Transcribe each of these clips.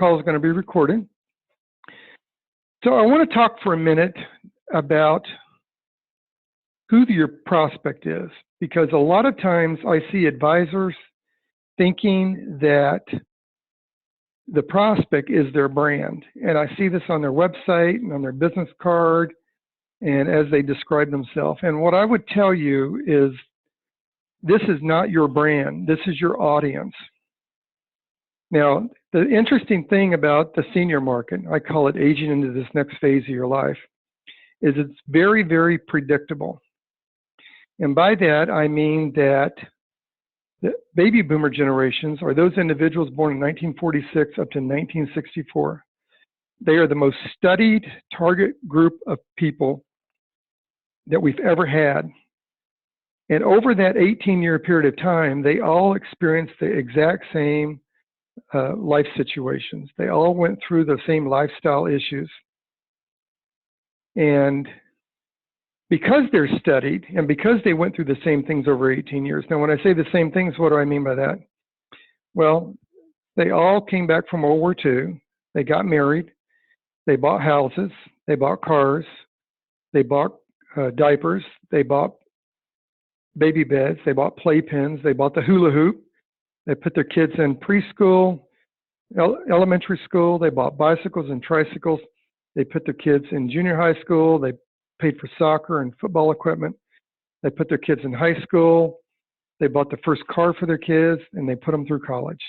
call is going to be recorded. So I want to talk for a minute about who your prospect is, because a lot of times I see advisors thinking that the prospect is their brand. And I see this on their website and on their business card and as they describe themselves. And what I would tell you is this is not your brand. This is your audience. Now, the interesting thing about the senior market, I call it aging into this next phase of your life, is it's very, very predictable. And by that, I mean that the baby boomer generations are those individuals born in 1946 up to 1964. They are the most studied target group of people that we've ever had. And over that 18-year period of time, they all experienced the exact same life situations. They all went through the same lifestyle issues. And because they're studied and because they went through the same things over 18 years. Now, when I say the same things, what do I mean by that? Well, they all came back from World War II. They got married. They bought houses. They bought cars. They bought diapers. They bought baby beds. They bought playpens. They bought the hula hoop. They put their kids in preschool, elementary school. They bought bicycles and tricycles. They put their kids in junior high school. They paid for soccer and football equipment. They put their kids in high school. They bought the first car for their kids, and they put them through college.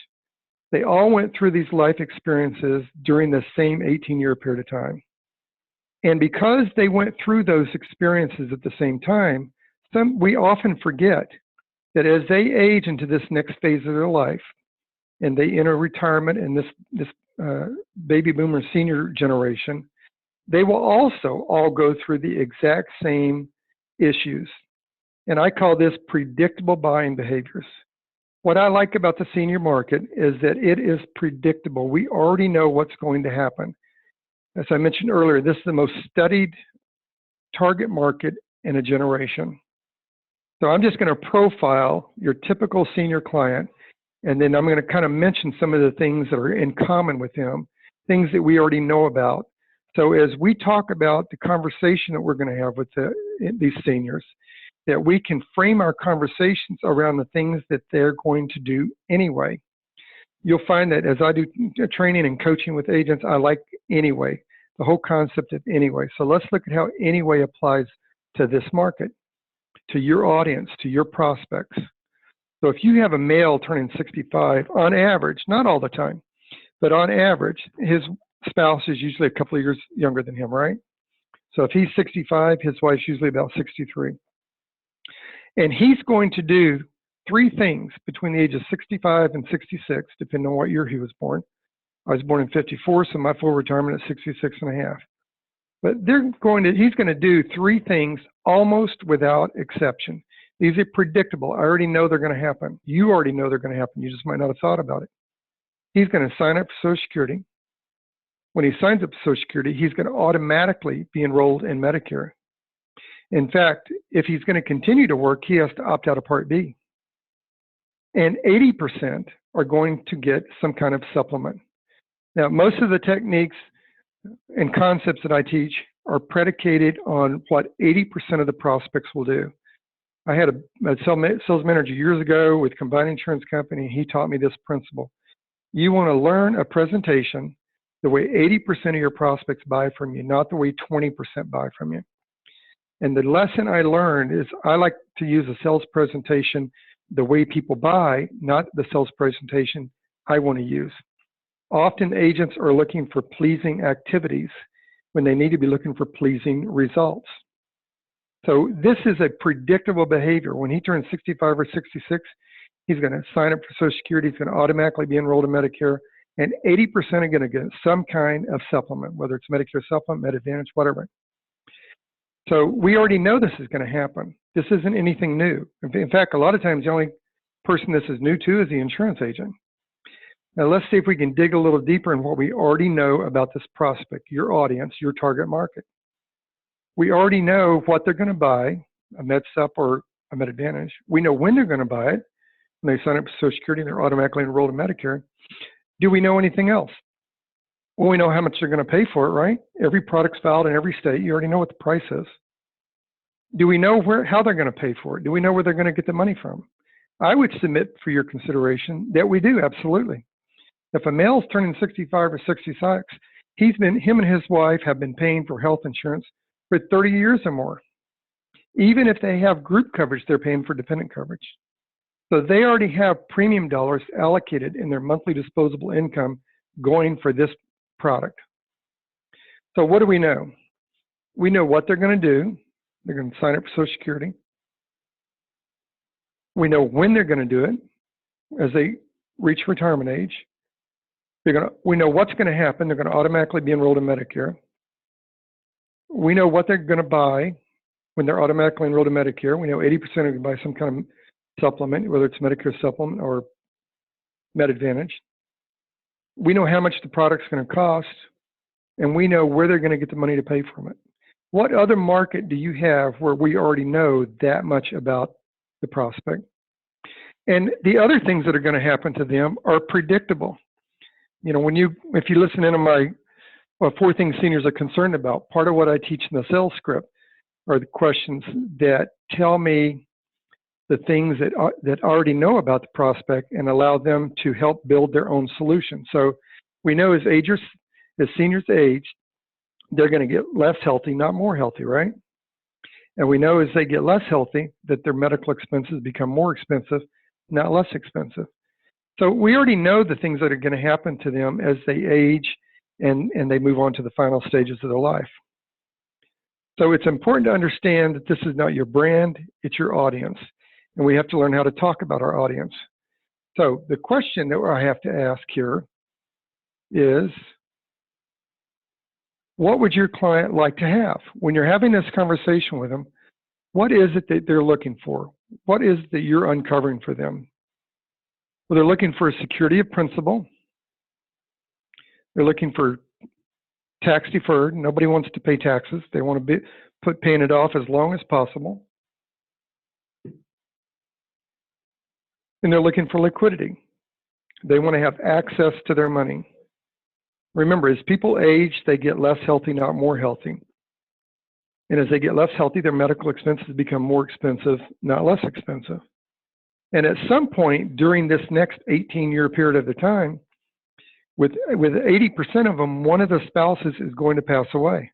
They all went through these life experiences during the same 18-year period of time. And because they went through those experiences at the same time, we often forget that as they age into this next phase of their life, and they enter retirement in this baby boomer senior generation, they will also all go through the exact same issues. And I call this predictable buying behaviors. What I like about the senior market is that it is predictable. We already know what's going to happen. As I mentioned earlier, this is the most studied target market in a generation. So I'm just going to profile your typical senior client, and then I'm going to kind of mention some of the things that are in common with him, things that we already know about. So as we talk about the conversation that we're going to have with these seniors, that we can frame our conversations around the things that they're going to do anyway. You'll find that as I do training and coaching with agents, I like anyway, the whole concept of anyway. So let's look at how anyway applies to this market, to your audience, to your prospects. So if you have a male turning 65, on average, not all the time, but on average, his spouse is usually a couple of years younger than him, right? So if he's 65, his wife's usually about 63. And he's going to do three things between the ages of 65 and 66, depending on what year he was born. I was born in 54, so my full retirement is 66 and a half. But he's going to do three things almost without exception. These are predictable. I already know they're going to happen. You already know they're going to happen. You just might not have thought about it. He's going to sign up for Social Security. When he signs up for Social Security, he's going to automatically be enrolled in Medicare. In fact, if he's going to continue to work, he has to opt out of Part B. And 80% are going to get some kind of supplement. Now, most of the techniques and concepts that I teach are predicated on what 80% of the prospects will do. I had a sales manager years ago with a combined insurance company. He taught me this principle. You want to learn a presentation the way 80% of your prospects buy from you, not the way 20% buy from you. And the lesson I learned is I like to use a sales presentation the way people buy, not the sales presentation I want to use. Often agents are looking for pleasing activities when they need to be looking for pleasing results. So this is a predictable behavior. When he turns 65 or 66, he's going to sign up for Social Security. He's going to automatically be enrolled in Medicare. And 80% are going to get some kind of supplement, whether it's Medicare supplement, Med Advantage, whatever. So we already know this is going to happen. This isn't anything new. In fact, a lot of times the only person this is new to is the insurance agent. Now let's see if we can dig a little deeper in what we already know about this prospect, your audience, your target market. We already know what they're going to buy, a Med Sup or a Med Advantage. We know when they're going to buy it. When they sign up for Social Security, they're automatically enrolled in Medicare. Do we know anything else? Well, we know how much they're going to pay for it, right? Every product's filed in every state. You already know what the price is. Do we know how they're going to pay for it? Do we know where they're going to get the money from? I would submit for your consideration that we do, absolutely. If a male's turning 65 or 66, him and his wife have been paying for health insurance for 30 years or more. Even if they have group coverage, they're paying for dependent coverage. So they already have premium dollars allocated in their monthly disposable income going for this product. So what do we know? We know what they're going to do. They're going to sign up for Social Security. We know when they're going to do it as they reach retirement age. We know what's going to happen. They're going to automatically be enrolled in Medicare. We know what they're going to buy when they're automatically enrolled in Medicare. We know 80% are going to buy some kind of supplement, whether it's Medicare supplement or Med Advantage. We know how much the product's going to cost, and we know where they're going to get the money to pay for it. What other market do you have where we already know that much about the prospect? And the other things that are going to happen to them are predictable. You know, if you listen into my 4 things seniors are concerned about, part of what I teach in the sales script are the questions that tell me the things that I already know about the prospect and allow them to help build their own solution. So we know as seniors age, they're going to get less healthy, not more healthy, right? And we know as they get less healthy that their medical expenses become more expensive, not less expensive. So we already know the things that are going to happen to them as they age and they move on to the final stages of their life. So it's important to understand that this is not your brand, it's your audience. And we have to learn how to talk about our audience. So the question that I have to ask here is, what would your client like to have? When you're having this conversation with them, what is it that they're looking for? What is it that you're uncovering for them? Well, they're looking for a security of principal. They're looking for tax deferred. Nobody wants to pay taxes. They want to put paying it off as long as possible. And they're looking for liquidity. They want to have access to their money. Remember, as people age, they get less healthy, not more healthy. And as they get less healthy, their medical expenses become more expensive, not less expensive. And at some point during this next 18-year period of the time, with 80% of them, one of the spouses is going to pass away.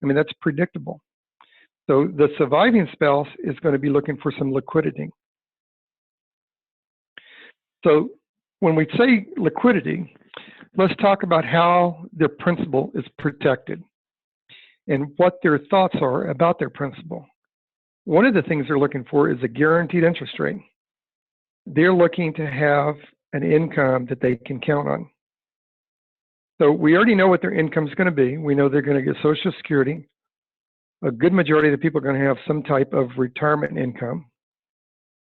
I mean, that's predictable. So the surviving spouse is going to be looking for some liquidity. So when we say liquidity, let's talk about how their principal is protected and what their thoughts are about their principal. One of the things they're looking for is a guaranteed interest rate. They're looking to have an income that they can count on. So we already know what their income is going to be. We know they're going to get Social Security. A good majority of the people are going to have some type of retirement income.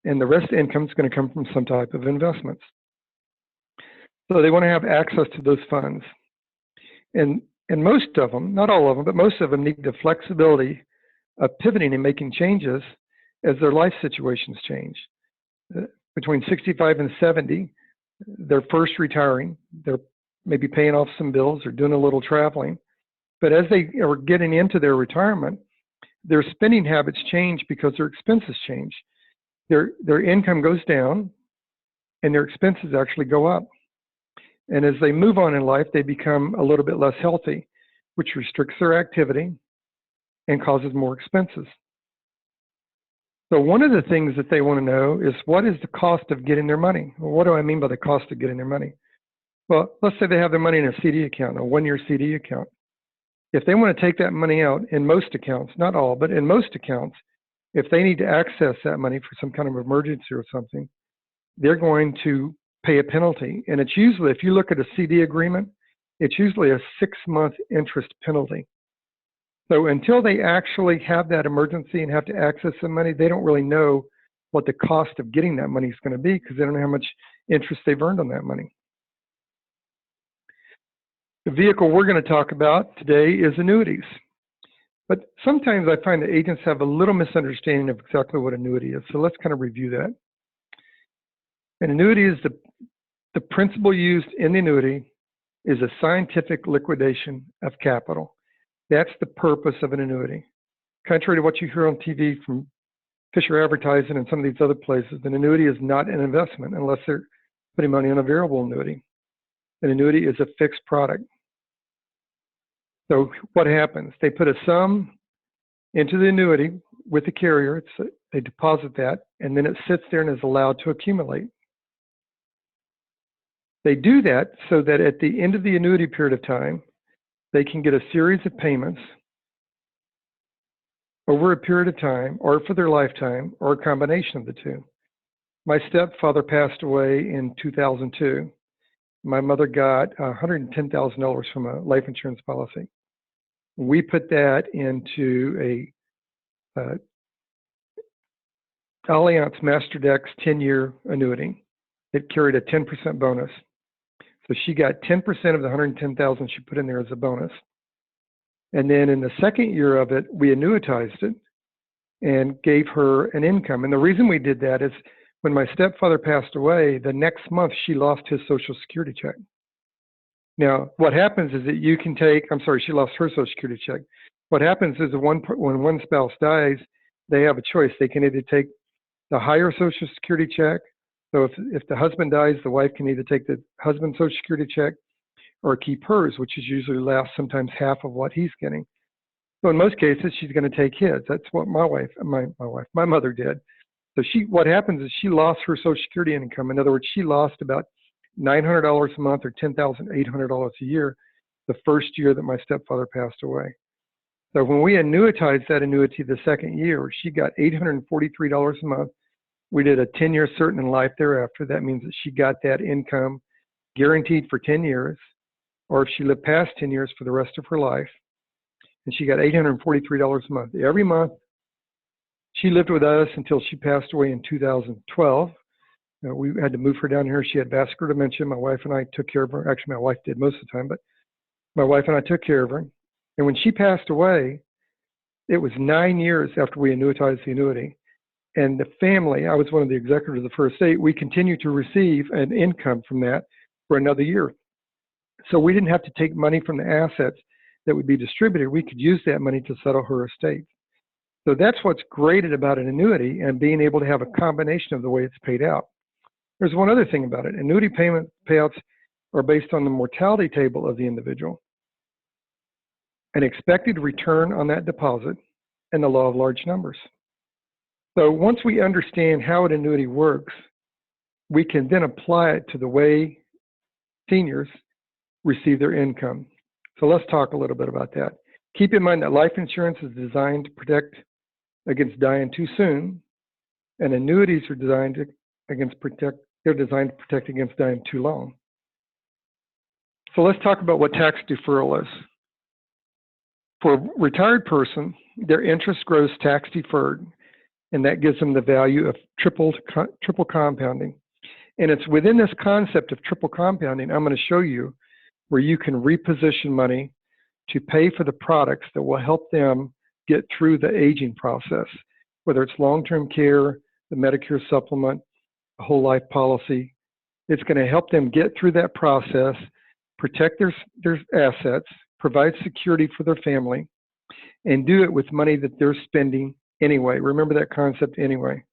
And the rest of the income is going to come from some type of investments. So they want to have access to those funds. And most of them, not all of them, but most of them need the flexibility of pivoting and making changes as their life situations change. Between 65 and 70, they're first retiring. They're maybe paying off some bills or doing a little traveling. But as they are getting into their retirement, their spending habits change because their expenses change. Their income goes down and their expenses actually go up. And as they move on in life, they become a little bit less healthy, which restricts their activity and causes more expenses. So one of the things that they want to know is, what is the cost of getting their money? Well, what do I mean by the cost of getting their money? Well, let's say they have their money in a CD account, a one-year CD account. If they want to take that money out, in most accounts, not all, but in most accounts, if they need to access that money for some kind of emergency or something, they're going to pay a penalty. And it's usually, if you look at a CD agreement, it's usually a 6-month interest penalty. So until they actually have that emergency and have to access the money, they don't really know what the cost of getting that money is going to be, because they don't know how much interest they've earned on that money. The vehicle we're going to talk about today is annuities. But sometimes I find that agents have a little misunderstanding of exactly what annuity is. So let's kind of review that. An annuity is the principal used in the annuity is a scientific liquidation of capital. That's the purpose of an annuity. Contrary to what you hear on TV from Fisher Advertising and some of these other places, an annuity is not an investment unless they're putting money on a variable annuity. An annuity is a fixed product. So what happens? They put a sum into the annuity with the carrier. They deposit that, and then it sits there and is allowed to accumulate. They do that so that at the end of the annuity period of time, they can get a series of payments over a period of time, or for their lifetime, or a combination of the two. My stepfather passed away in 2002. My mother got $110,000 from a life insurance policy. We put that into a Allianz MasterDex 10-year annuity. It carried a 10% bonus. So she got 10% of the $110,000 she put in there as a bonus. And then in the second year of it, we annuitized it and gave her an income. And the reason we did that is when my stepfather passed away, the next month she lost his Social Security check. Now, what happens is that you can take, she lost her Social Security check. What happens is when one spouse dies, they have a choice. They can either take the higher Social Security check. So if the husband dies, the wife can either take the husband's Social Security check or keep hers, which is usually less, sometimes half of what he's getting. So in most cases, she's going to take his. That's what my mother did. So what happens is she lost her Social Security income. In other words, she lost about $900 a month or $10,800 a year the first year that my stepfather passed away. So when we annuitized that annuity the second year, she got $843 a month. We did a 10-year certain in life thereafter. That means that she got that income guaranteed for 10 years, or if she lived past 10 years, for the rest of her life. And she got $843 a month. Every month, she lived with us until she passed away in 2012. We had to move her down here. She had vascular dementia. My wife and I took care of her. Actually, my wife did most of the time, but my wife and I took care of her. And when she passed away, it was 9 years after we annuitized the annuity. And the family, I was one of the executors of the first estate, we continued to receive an income from that for another year. So we didn't have to take money from the assets that would be distributed. We could use that money to settle her estate. So that's what's great about an annuity and being able to have a combination of the way it's paid out. There's one other thing about it. Annuity payouts are based on the mortality table of the individual, an expected return on that deposit, and the law of large numbers. So once we understand how an annuity works, we can then apply it to the way seniors receive their income. So let's talk a little bit about that. Keep in mind that life insurance is designed to protect against dying too soon, and annuities are designed to protect against dying too long. So let's talk about what tax deferral is. For a retired person, their interest grows tax deferred, and that gives them the value of triple compounding. And it's within this concept of triple compounding, I'm going to show you where you can reposition money to pay for the products that will help them get through the aging process, whether it's long-term care, the Medicare supplement, a whole life policy. It's going to help them get through that process, protect their assets, provide security for their family, and do it with money that they're spending anyway. Remember that concept anyway.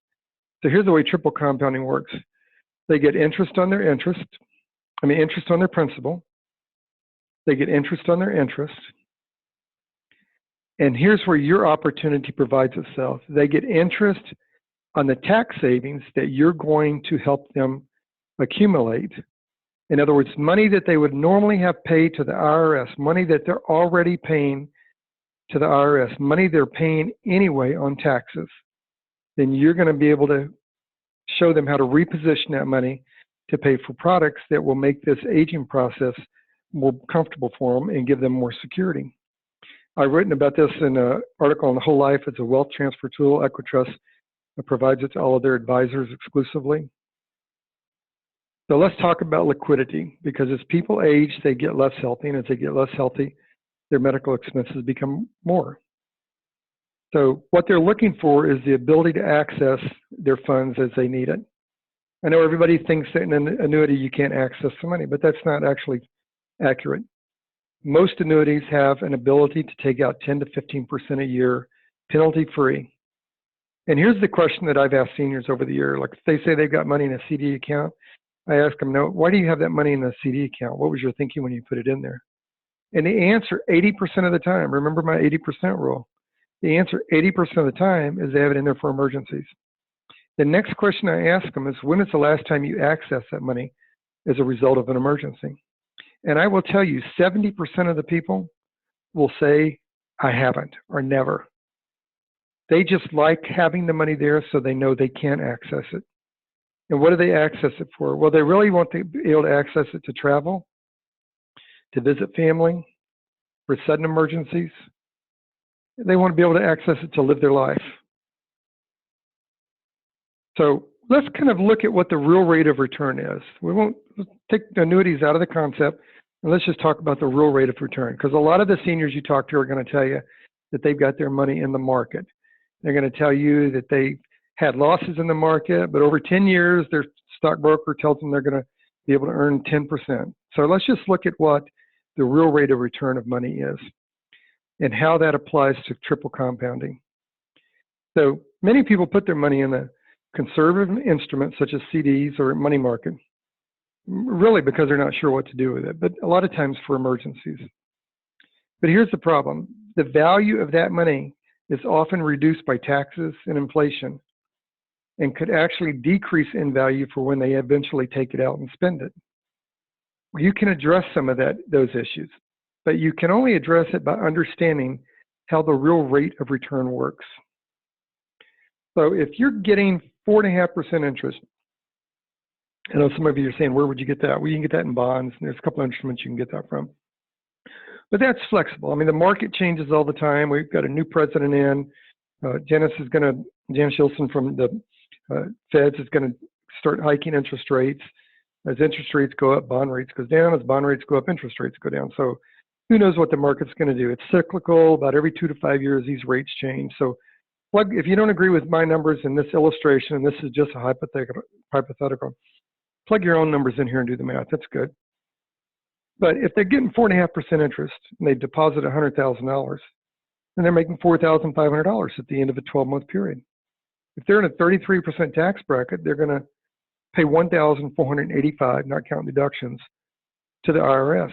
So here's the way triple compounding works. They get interest on their interest on their principal. They get interest on their interest. And here's where your opportunity provides itself. They get interest on the tax savings that you're going to help them accumulate. In other words, money that they would normally have paid to the IRS, money that they're already paying to the IRS, money they're paying anyway on taxes. Then you're going to be able to show them how to reposition that money to pay for products that will make this aging process more comfortable for them and give them more security. I've written about this in an article on the whole life. It's a wealth transfer tool. Equitrust provides it to all of their advisors exclusively. So let's talk about liquidity, because as people age, they get less healthy, and as they get less healthy, their medical expenses become more. So what they're looking for is the ability to access their funds as they need it. I know everybody thinks that in an annuity you can't access the money, but that's not actually accurate. Most annuities have an ability to take out 10 to 15% a year, penalty-free. And here's the question that I've asked seniors over the year. Like if they say they've got money in a CD account, I ask them, no, why do you have that money in the CD account? What was your thinking when you put it in there? And the answer 80% of the time, remember my 80% rule, the answer 80% of the time is they have it in there for emergencies. The next question I ask them is, when is the last time you accessed that money as a result of an emergency? And I will tell you, 70% of the people will say, I haven't, or never. They just like having the money there so they know they can access it. And what do they access it for? Well, they really want to be able to access it to travel, to visit family, for sudden emergencies. They want to be able to access it to live their life. So let's kind of look at what the real rate of return is. We won't take annuities out of the concept, and let's just talk about the real rate of return. Because a lot of the seniors you talk to are going to tell you that they've got their money in the market. They're going to tell you that they had losses in the market, but over 10 years, their stockbroker tells them they're going to be able to earn 10%. So let's just look at what the real rate of return of money is and how that applies to triple compounding. So many people put their money in a conservative instruments such as CDs or money market, really because they're not sure what to do with it, but a lot of times for emergencies. But here's the problem. The value of that money is often reduced by taxes and inflation and could actually decrease in value for when they eventually take it out and spend it. You can address some of those issues, but you can only address it by understanding how the real rate of return works. So if you're getting 4.5% interest, I know some of you are saying, where would you get that? Well, you can get that in bonds, and there's a couple of instruments you can get that from. But that's flexible. I mean, the market changes all the time. We've got a new president in. Janice Shilson from the Feds is going to start hiking interest rates. As interest rates go up, bond rates go down. As bond rates go up, interest rates go down. So who knows what the market's going to do? It's cyclical. About every 2 to 5 years, these rates change. So if you don't agree with my numbers in this illustration, and this is just a hypothetical, plug your own numbers in here and do the math. That's good. But if they're getting 4.5% interest and they deposit $100,000, then they're making $4,500 at the end of a 12-month period. If they're in a 33% tax bracket, they're going to pay $1,485, not counting deductions, to the IRS.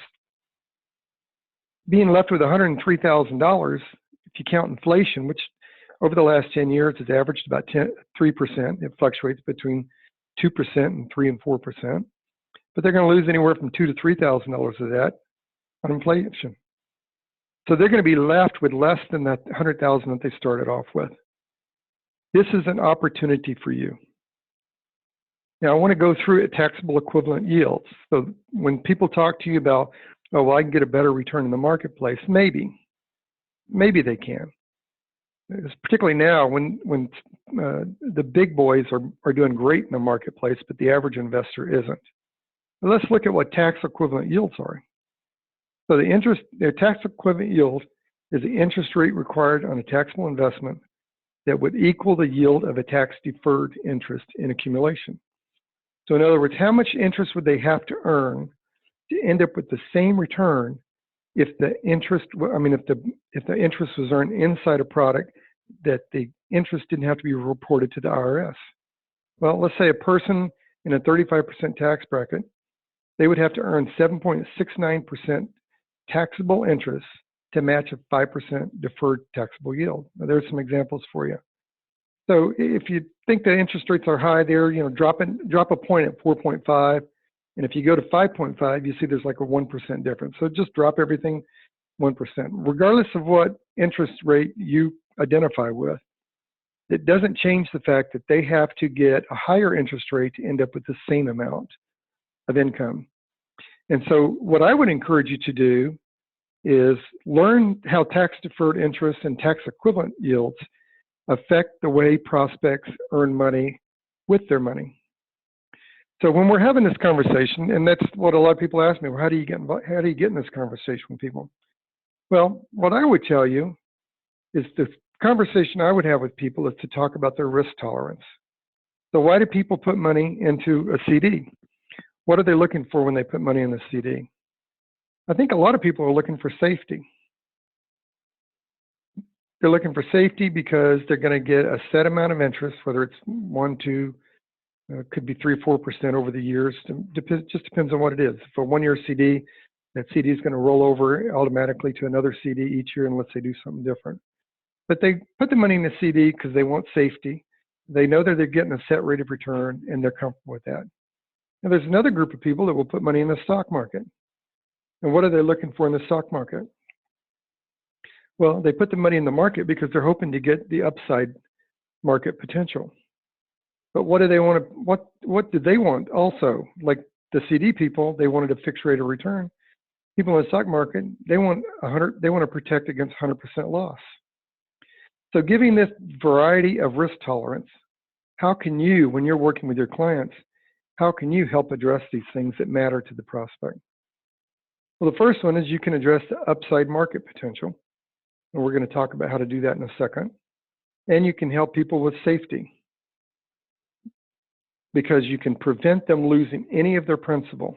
Being left with $103,000, if you count inflation, which over the last 10 years has averaged about 3%. It fluctuates between 2% and 3 and 4%. But they're going to lose anywhere from $2,000 to $3,000 of that on inflation. So they're going to be left with less than that $100,000 that they started off with. This is an opportunity for you. Now, I want to go through taxable equivalent yields. So when people talk to you about, oh, well, I can get a better return in the marketplace, maybe they can. It's particularly now when the big boys are doing great in the marketplace, but the average investor isn't. But let's look at what tax equivalent yields are. So the tax equivalent yield is the interest rate required on a taxable investment that would equal the yield of a tax deferred interest in accumulation. So in other words, how much interest would they have to earn to end up with the same return if the interest, if the interest was earned inside a product that the interest didn't have to be reported to the IRS? Well, let's say a person in a 35% tax bracket, they would have to earn 7.69% taxable interest to match a 5% deferred taxable yield. Now, there's some examples for you. So if you think the interest rates are high there, drop a point at 4.5. And if you go to 5.5, you see there's like a 1% difference. So just drop everything 1%. Regardless of what interest rate you identify with, it doesn't change the fact that they have to get a higher interest rate to end up with the same amount of income. And so what I would encourage you to do is learn how tax-deferred interest and tax-equivalent yields affect the way prospects earn money with their money. So when we're having this conversation, and that's what a lot of people ask me, well, how do you get in this conversation with people? Well, what I would tell you is the conversation I would have with people is to talk about their risk tolerance. So why do people put money into a CD? What are they looking for when they put money in the CD? I think a lot of people are looking for safety. They're looking for safety because they're going to get a set amount of interest, whether it's 1, 2, could be 3, 4% over the years. Just depends on what it is. For a 1-year CD, that CD is going to roll over automatically to another CD each year unless they do something different. But they put the money in the CD because they want safety. They know that they're getting a set rate of return and they're comfortable with that. Now, there's another group of people that will put money in the stock market. And what are they looking for in the stock market? Well, they put the money in the market because they're hoping to get the upside market potential. But what do they want to, what did they want also? Like the CD people, they wanted a fixed rate of return. People in the stock market, they want to protect against 100% loss. So giving this variety of risk tolerance, how can you, when you're working with your clients, how can you help address these things that matter to the prospect? Well, the first one is you can address the upside market potential. And we're going to talk about how to do that in a second. And you can help people with safety because you can prevent them losing any of their principal.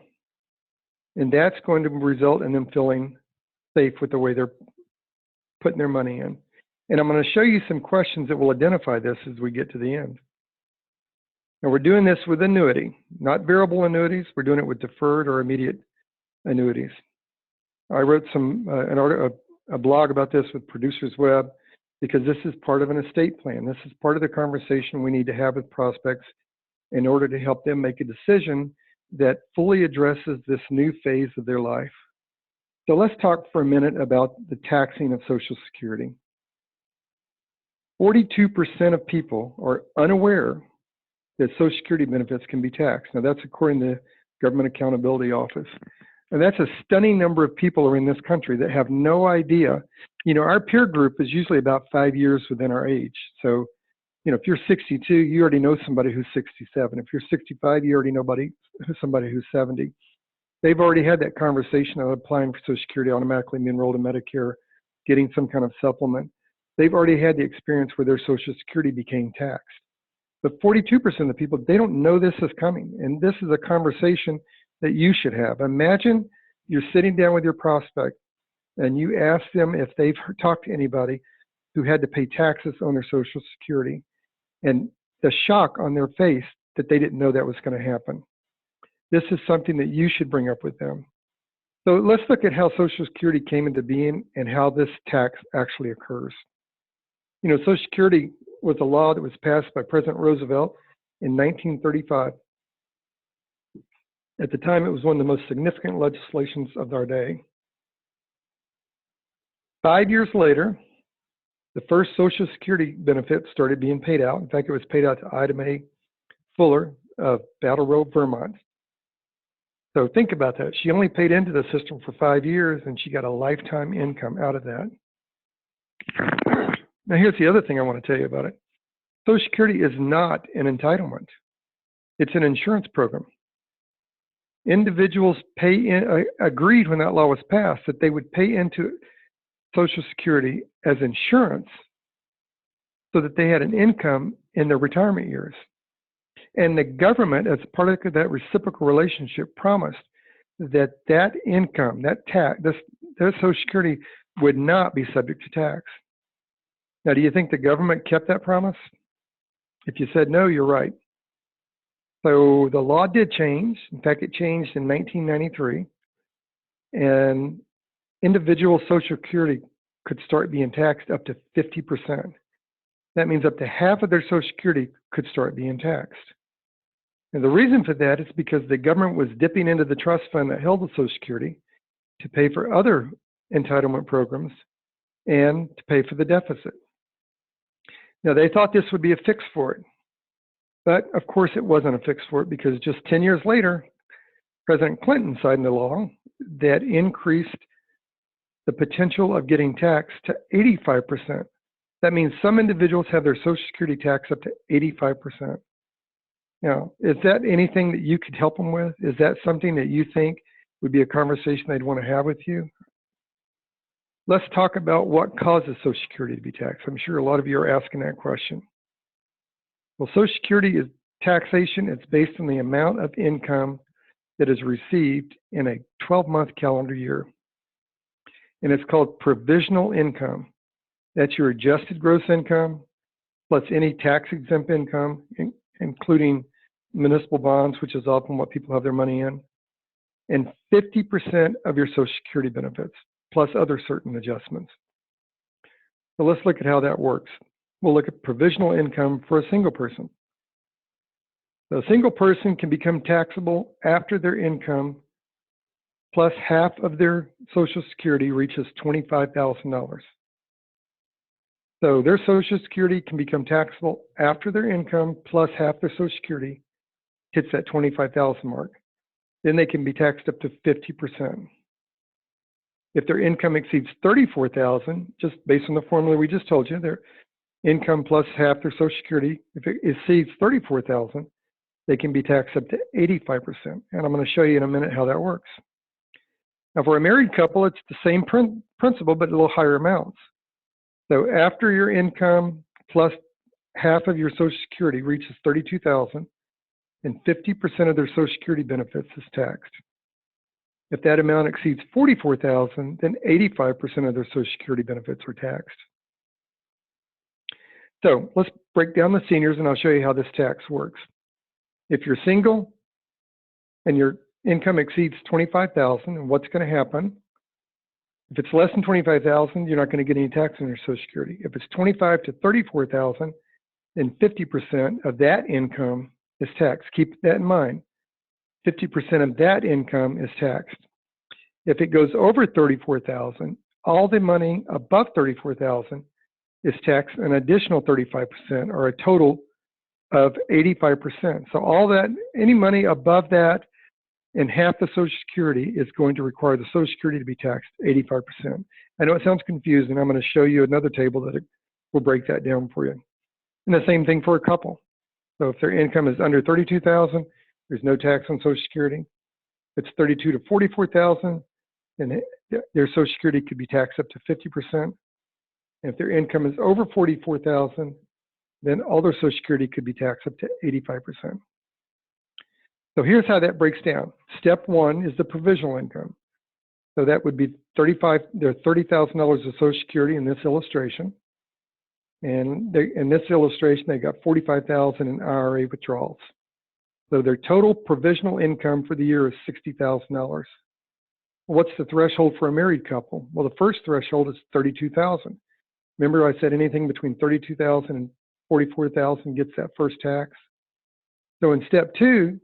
And that's going to result in them feeling safe with the way they're putting their money in. And I'm going to show you some questions that will identify this as we get to the end. Now, we're doing this with annuity, not variable annuities. We're doing it with deferred or immediate annuities. I wrote a blog about this with Producers Web because this is part of an estate plan. This is part of the conversation we need to have with prospects in order to help them make a decision that fully addresses this new phase of their life. So let's talk for a minute about the taxing of Social Security. 42% of people are unaware that Social Security benefits can be taxed. Now that's according to the Government Accountability Office. And that's a stunning number of people are in this country that have no idea. You know, our peer group is usually about 5 years within our age. So, you know, if you're 62, you already know somebody who's 67. If you're 65, you already know somebody who's 70. They've already had that conversation of applying for Social Security, automatically being enrolled in Medicare, getting some kind of supplement. They've already had the experience where their Social Security became taxed. But 42% of the people, they don't know this is coming. And this is a conversation that you should have. Imagine you're sitting down with your prospect and you ask them if they've talked to anybody who had to pay taxes on their Social Security, and the shock on their face that they didn't know that was going to happen. This is something that you should bring up with them. So let's look at how Social Security came into being and how this tax actually occurs. You know, Social Security was a law that was passed by President Roosevelt in 1935. At the time, it was one of the most significant legislations of our day. 5 years later, the first Social Security benefit started being paid out. In fact, it was paid out to Ida Mae Fuller of Battle Road, Vermont. So think about that. She only paid into the system for 5 years, and she got a lifetime income out of that. Now, here's the other thing I want to tell you about it. Social Security is not an entitlement. It's an insurance program. Individuals agreed when that law was passed that they would pay into Social Security as insurance so that they had an income in their retirement years. And the government, as part of that reciprocal relationship, promised that that income, that Social Security would not be subject to tax. Now, do you think the government kept that promise? If you said no, you're right. So the law did change. In fact, it changed in 1993. And individual Social Security could start being taxed up to 50%. That means up to half of their Social Security could start being taxed. And the reason for that is because the government was dipping into the trust fund that held the Social Security to pay for other entitlement programs and to pay for the deficit. Now, they thought this would be a fix for it. But, of course, it wasn't a fix for it because just 10 years later, President Clinton signed a law that increased the potential of getting taxed to 85%. That means some individuals have their Social Security tax up to 85%. Now, is that anything that you could help them with? Is that something that you think would be a conversation they'd want to have with you? Let's talk about what causes Social Security to be taxed. I'm sure a lot of you are asking that question. Well, Social Security is taxation. It's based on the amount of income that is received in a 12-month calendar year. and it's called provisional income. That's your adjusted gross income plus any tax-exempt income, including municipal bonds, which is often what people have their money in, and 50% of your Social Security benefits, plus other certain adjustments. So let's look at how that works. We'll look at provisional income for a single person. So a single person can become taxable after their income plus half of their Social Security reaches $25,000. So their Social Security can become taxable after their income plus half their Social Security hits that 25,000 mark. Then they can be taxed up to 50%. If their income exceeds 34,000, just based on the formula we just told you, their income plus half their Social Security, if it exceeds 34,000, they can be taxed up to 85%. And I'm going to show you in a minute how that works. Now, for a married couple, it's the same principle, but a little higher amounts. So after your income plus half of your Social Security reaches 32,000, and 50% of their Social Security benefits is taxed. If that amount exceeds 44,000, then 85% of their Social Security benefits are taxed. So let's break down the seniors, and I'll show you how this tax works. If you're single and your income exceeds 25,000, and what's going to happen? If it's less than 25,000, you're not going to get any tax on your Social Security. If it's 25 to 34,000, then 50% of that income is taxed. Keep that in mind. 50% of that income is taxed. If it goes over 34,000, all the money above 34,000 is taxed an additional 35%, or a total of 85%. So all that, any money above that and half the Social Security is going to require the Social Security to be taxed 85%. I know it sounds confusing. I'm going to show you another table that will break that down for you. And the same thing for a couple. So if their income is under 32,000, there's no tax on Social Security. If it's 32 to 44,000, then their Social Security could be taxed up to 50%. And if their income is over 44,000, then all their Social Security could be taxed up to 85%. So here's how that breaks down. Step one is the provisional income. So that would be $30,000 of Social Security in this illustration. And in this illustration, they got $45,000 in IRA withdrawals. So their total provisional income for the year is $60,000. What's the threshold for a married couple? Well, the first threshold is $32,000. Remember I said anything between $32,000 and $44,000 gets that first tax? So in step two,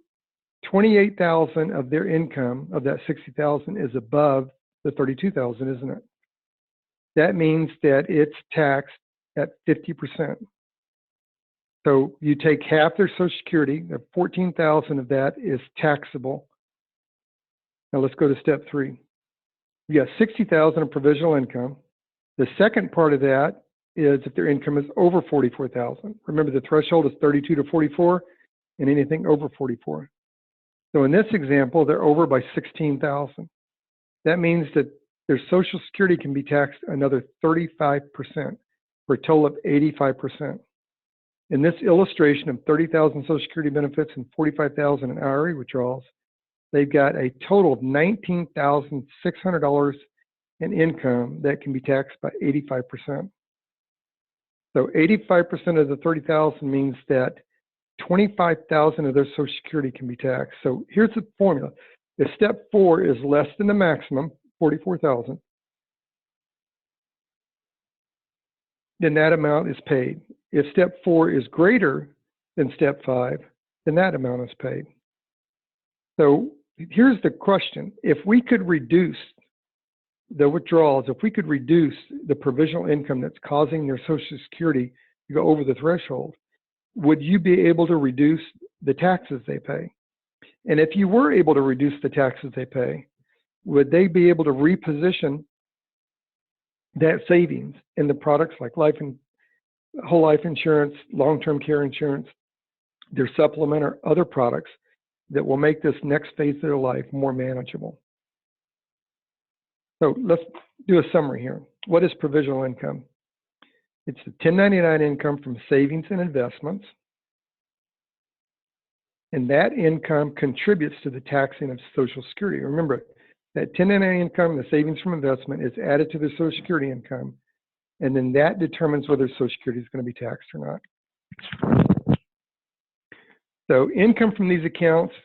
$28,000 of their income, of that $60,000, is above the $32,000, isn't it? That means that it's taxed at 50%. So you take half their Social Security, $14,000 of that is taxable. Now let's go to step three. You got $60,000 of provisional income. The second part of that is if their income is over $44,000. Remember, the threshold is 32 to 44, and anything over 44. So in this example, they're over by $16,000. That means that their Social Security can be taxed another 35%, for a total of 85%. In this illustration of 30,000 Social Security benefits and 45,000 in IRA withdrawals, they've got a total of $19,600 in income that can be taxed by 85%. So 85% of the 30,000 means that 25,000 of their Social Security can be taxed. So here's the formula. If step four is less than the maximum, 44,000, then that amount is paid. If step four is greater than step five, then that amount is paid. So here's the question. If we could reduce the withdrawals, if we could reduce the provisional income that's causing their Social Security to go over the threshold, would you be able to reduce the taxes they pay? And if you were able to reduce the taxes they pay, would they be able to reposition that savings in the products like whole life insurance, long-term care insurance, their supplement, or other products that will make this next phase of their life more manageable? So let's do a summary here. What is provisional income? It's the 1099 income from savings and investments. And that income contributes to the taxing of Social Security. Remember, That 1099 income, the savings from investment, is added to their Social Security income, and then that determines whether Social Security is going to be taxed or not. So income from these accounts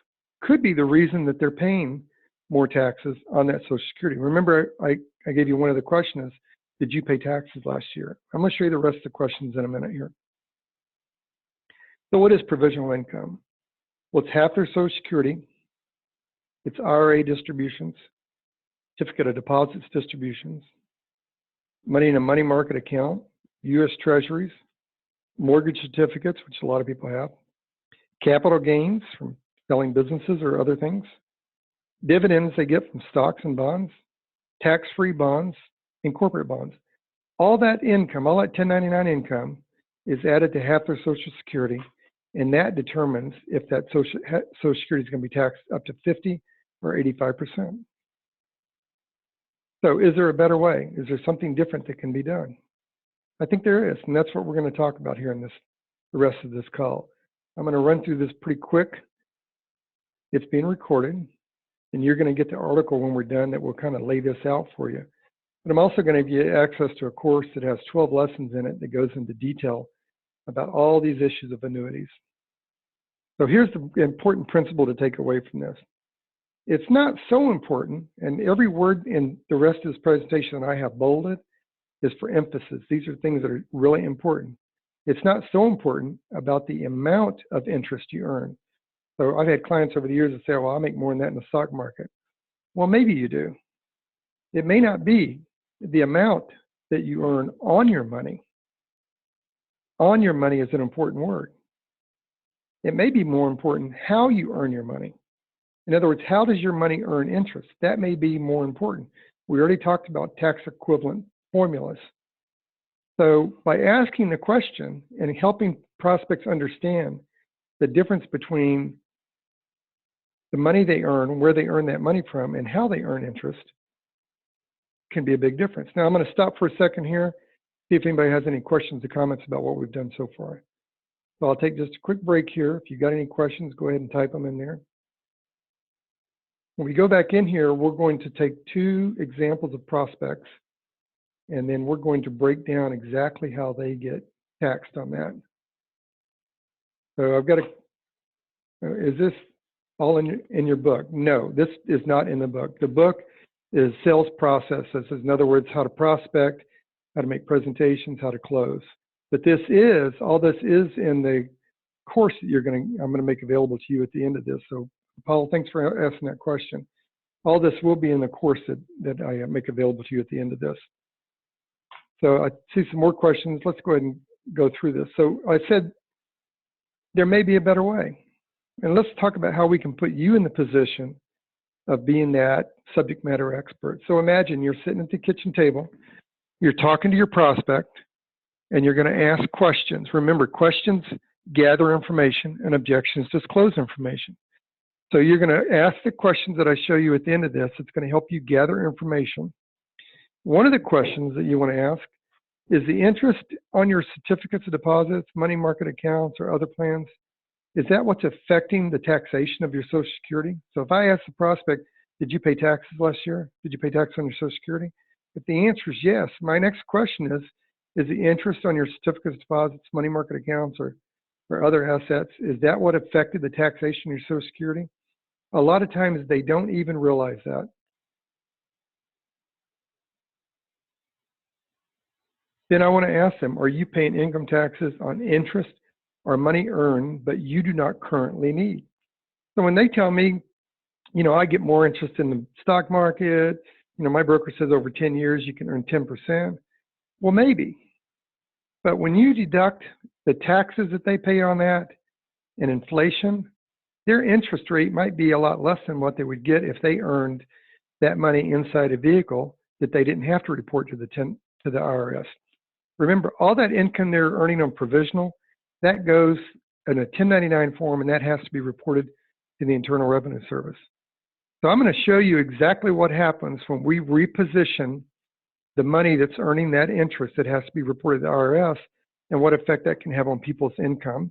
could be the reason that they're paying more taxes on that Social Security. Remember, I gave you one of the questions, did you pay taxes last year? I'm going to show you the rest of the questions in a minute here. So what is provisional income? Well, it's half their Social Security. It's IRA distributions, certificate of deposits distributions, money in a money market account, U.S. Treasuries, mortgage certificates, which a lot of people have, capital gains from selling businesses or other things, dividends they get from stocks and bonds, tax-free bonds, and corporate bonds. All that income, all that 1099 income is added to half their Social Security, and that determines if that Social Security is going to be taxed up to 50 or 85%. So is there a better way? Is there something different that can be done? I think there is, and that's what we're going to talk about here in the rest of this call. I'm going to run through this pretty quick. It's being recorded, and you're going to get the article when we're done that will kind of lay this out for you. But I'm also going to give you access to a course that has 12 lessons in it that goes into detail about all these issues of annuities. So here's the important principle to take away from this. It's not so important, and every word in the rest of this presentation that I have bolded is for emphasis. These are things that are really important. It's not so important about the amount of interest you earn. So I've had clients over the years that say, well, I'll make more than that in the stock market. Well, maybe you do. It may not be the amount that you earn on your money. On your money is an important word. It may be more important how you earn your money. In other words, how does your money earn interest? That may be more important. We already talked about tax equivalent formulas. So by asking the question and helping prospects understand the difference between the money they earn, where they earn that money from, and how they earn interest can be a big difference. Now I'm going to stop for a second here, see if anybody has any questions or comments about what we've done so far. So I'll take just a quick break here. If you've got any questions, go ahead and type them in there. When we go back in here, we're going to take two examples of prospects, and then we're going to break down exactly how they get taxed on that. So I've got is this all in your book? No, this is not in the book. The book is sales processes. In other words, how to prospect, how to make presentations, how to close. But this is, all this is in the course that I'm going to make available to you at the end of this. So Paul, thanks for asking that question. All this will be in the course that I make available to you at the end of this. So I see some more questions. Let's go ahead and go through this. So I said there may be a better way. And let's talk about how we can put you in the position of being that subject matter expert. So imagine you're sitting at the kitchen table, you're talking to your prospect, and you're going to ask questions. Remember, questions gather information and objections disclose information. So you're going to ask the questions that I show you at the end of this. It's going to help you gather information. One of the questions that you want to ask is the interest on your certificates of deposits, money market accounts, or other plans, is that what's affecting the taxation of your Social Security? So if I ask the prospect, did you pay taxes last year? Did you pay taxes on your Social Security? If the answer is yes, my next question is the interest on your certificates of deposits, money market accounts, or other assets, is that what affected the taxation of your Social Security? A lot of times they don't even realize that. Then I want to ask them, are you paying income taxes on interest or money earned but you do not currently need? So when they tell me, I get more interest in the stock market, my broker says over 10 years you can earn 10%. Well, maybe. But when you deduct the taxes that they pay on that and inflation, their interest rate might be a lot less than what they would get if they earned that money inside a vehicle that they didn't have to report to the IRS. Remember, all that income they're earning on provisional, that goes in a 1099 form, and that has to be reported to the Internal Revenue Service. So I'm going to show you exactly what happens when we reposition the money that's earning that interest that has to be reported to the IRS and what effect that can have on people's income.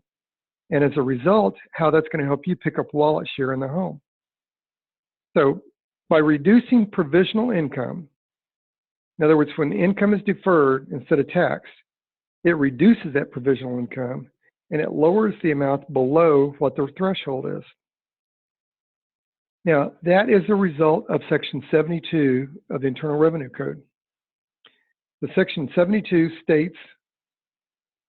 And as a result, how that's going to help you pick up wallet share in the home. So By reducing provisional income, in other words, when income is deferred instead of taxed, it reduces that provisional income and it lowers the amount below what the threshold is. Now, that is a result of Section 72 of the Internal Revenue Code. The Section 72 states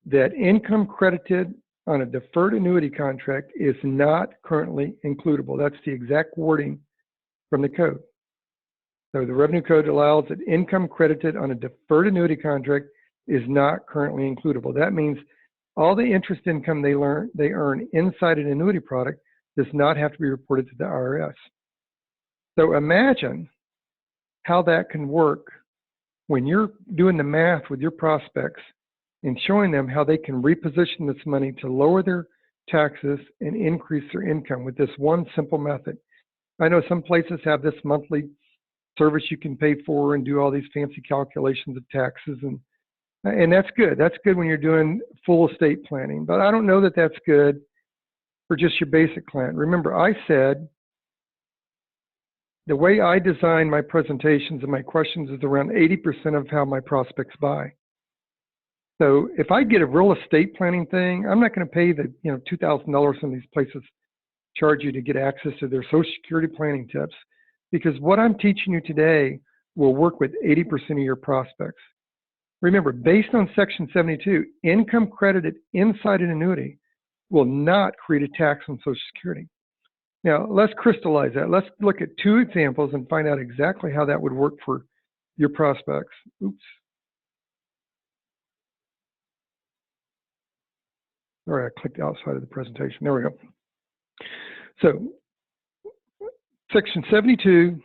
that income credited on a deferred annuity contract is not currently includable. That's the exact wording from the code. So the Revenue Code allows that income credited on a deferred annuity contract is not currently includable. That means all the interest income they earn inside an annuity product does not have to be reported to the IRS. So imagine how that can work when you're doing the math with your prospects and showing them how they can reposition this money to lower their taxes and increase their income with this one simple method. I know some places have this monthly service you can pay for and do all these fancy calculations of taxes, and that's good. That's good when you're doing full estate planning, but I don't know that that's good for just your basic client. Remember, I said the way I design my presentations and my questions is around 80% of how my prospects buy. So if I get a real estate planning thing, I'm not going to pay the $2,000 some of these places charge you to get access to their Social Security planning tips, because what I'm teaching you today will work with 80% of your prospects. Remember, based on Section 72, income credited inside an annuity will not create a tax on Social Security. Now, let's crystallize that. Let's look at two examples and find out exactly how that would work for your prospects. Oops. Sorry, I clicked outside of the presentation. There we go. So, Section 72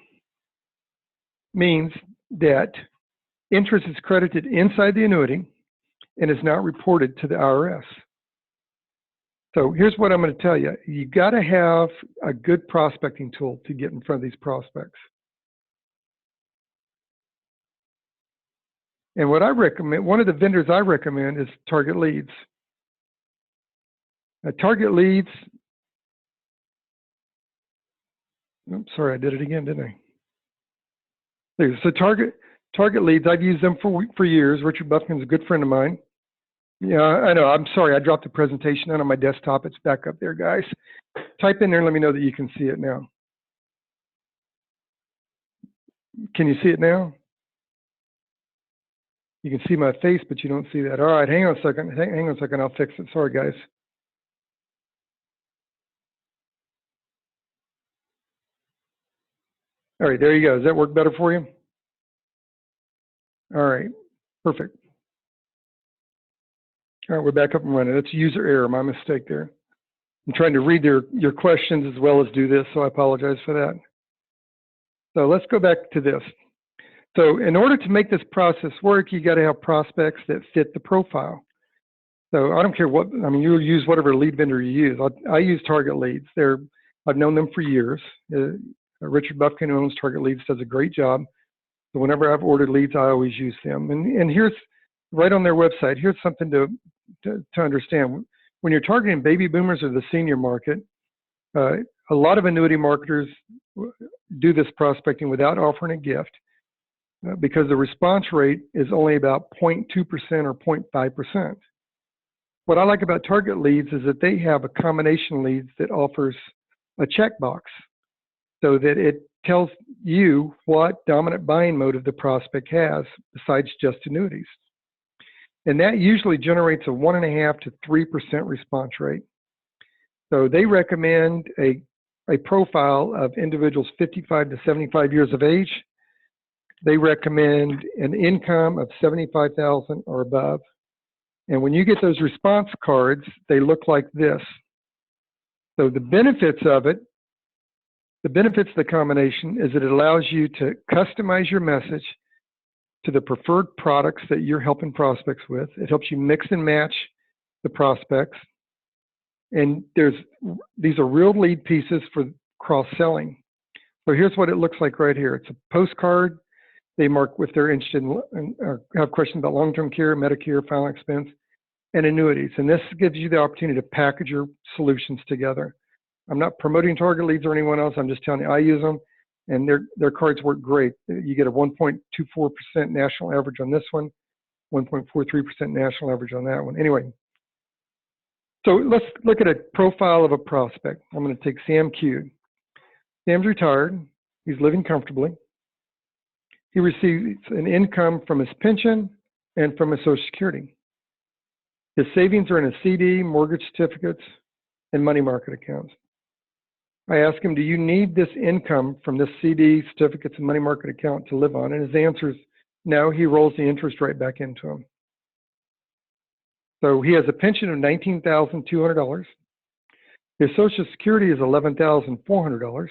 means that interest is credited inside the annuity and is not reported to the IRS. So here's what I'm going to tell you. You've got to have a good prospecting tool to get in front of these prospects. And what I recommend, one of the vendors I recommend is Target Leads. Target Leads, oops, sorry, I did it again, didn't I? There, so Target Leads, I've used them for years. Richard Buffkin's a good friend of mine. Yeah, I know. I'm sorry. I dropped the presentation on my desktop. It's back up there, guys. Type in there and let me know that you can see it now. Can you see it now? You can see my face, but you don't see that. All right, hang on a second. Hang on a second. I'll fix it. Sorry, guys. All right, there you go. Does that work better for you? All right, perfect. All right, we're back up and running. That's user error, my mistake there. I'm trying to read your questions as well as do this, so I apologize for that. So let's go back to this. So in order to make this process work, you got to have prospects that fit the profile. So I don't care what, I mean, you use whatever lead vendor you use. I use Target Leads. I've known them for years. Richard Buffkin, who owns Target Leads, does a great job. So whenever I've ordered leads, I always use them. And here's, right on their website, here's something to understand. When you're targeting baby boomers or the senior market, a lot of annuity marketers do this prospecting without offering a gift because the response rate is only about 0.2% or 0.5%. What I like about Target Leads is that they have a combination leads that offers a checkbox so that it tells you what dominant buying motive the prospect has besides just annuities. And that usually generates a 1.5 to 3% response rate. So they recommend a profile of individuals 55 to 75 years of age. They recommend an income of $75,000 or above. And when you get those response cards, they look like this. So the benefits of it, the benefits of the combination is that it allows you to customize your message to the preferred products that you're helping prospects with. It helps you mix and match the prospects. And these are real lead pieces for cross-selling. So here's what it looks like right here. It's a postcard. They mark if they're interested in or have questions about long-term care, Medicare, final expense, and annuities. And this gives you the opportunity to package your solutions together. I'm not promoting Target Leads or anyone else. I'm just telling you I use them. and their cards work great. You get a 1.24% national average on this one, 1.43% national average on that one. Anyway, so let's look at a profile of a prospect. I'm going to take Sam Q. Sam's retired. He's living comfortably. He receives an income from his pension and from his Social Security. His savings are in a CD, mortgage certificates, and money market accounts. I ask him, do you need this income from this CD, certificates, and money market account to live on? And his answer is no. He rolls the interest right back into him. So he has a pension of $19,200. His Social Security is $11,400.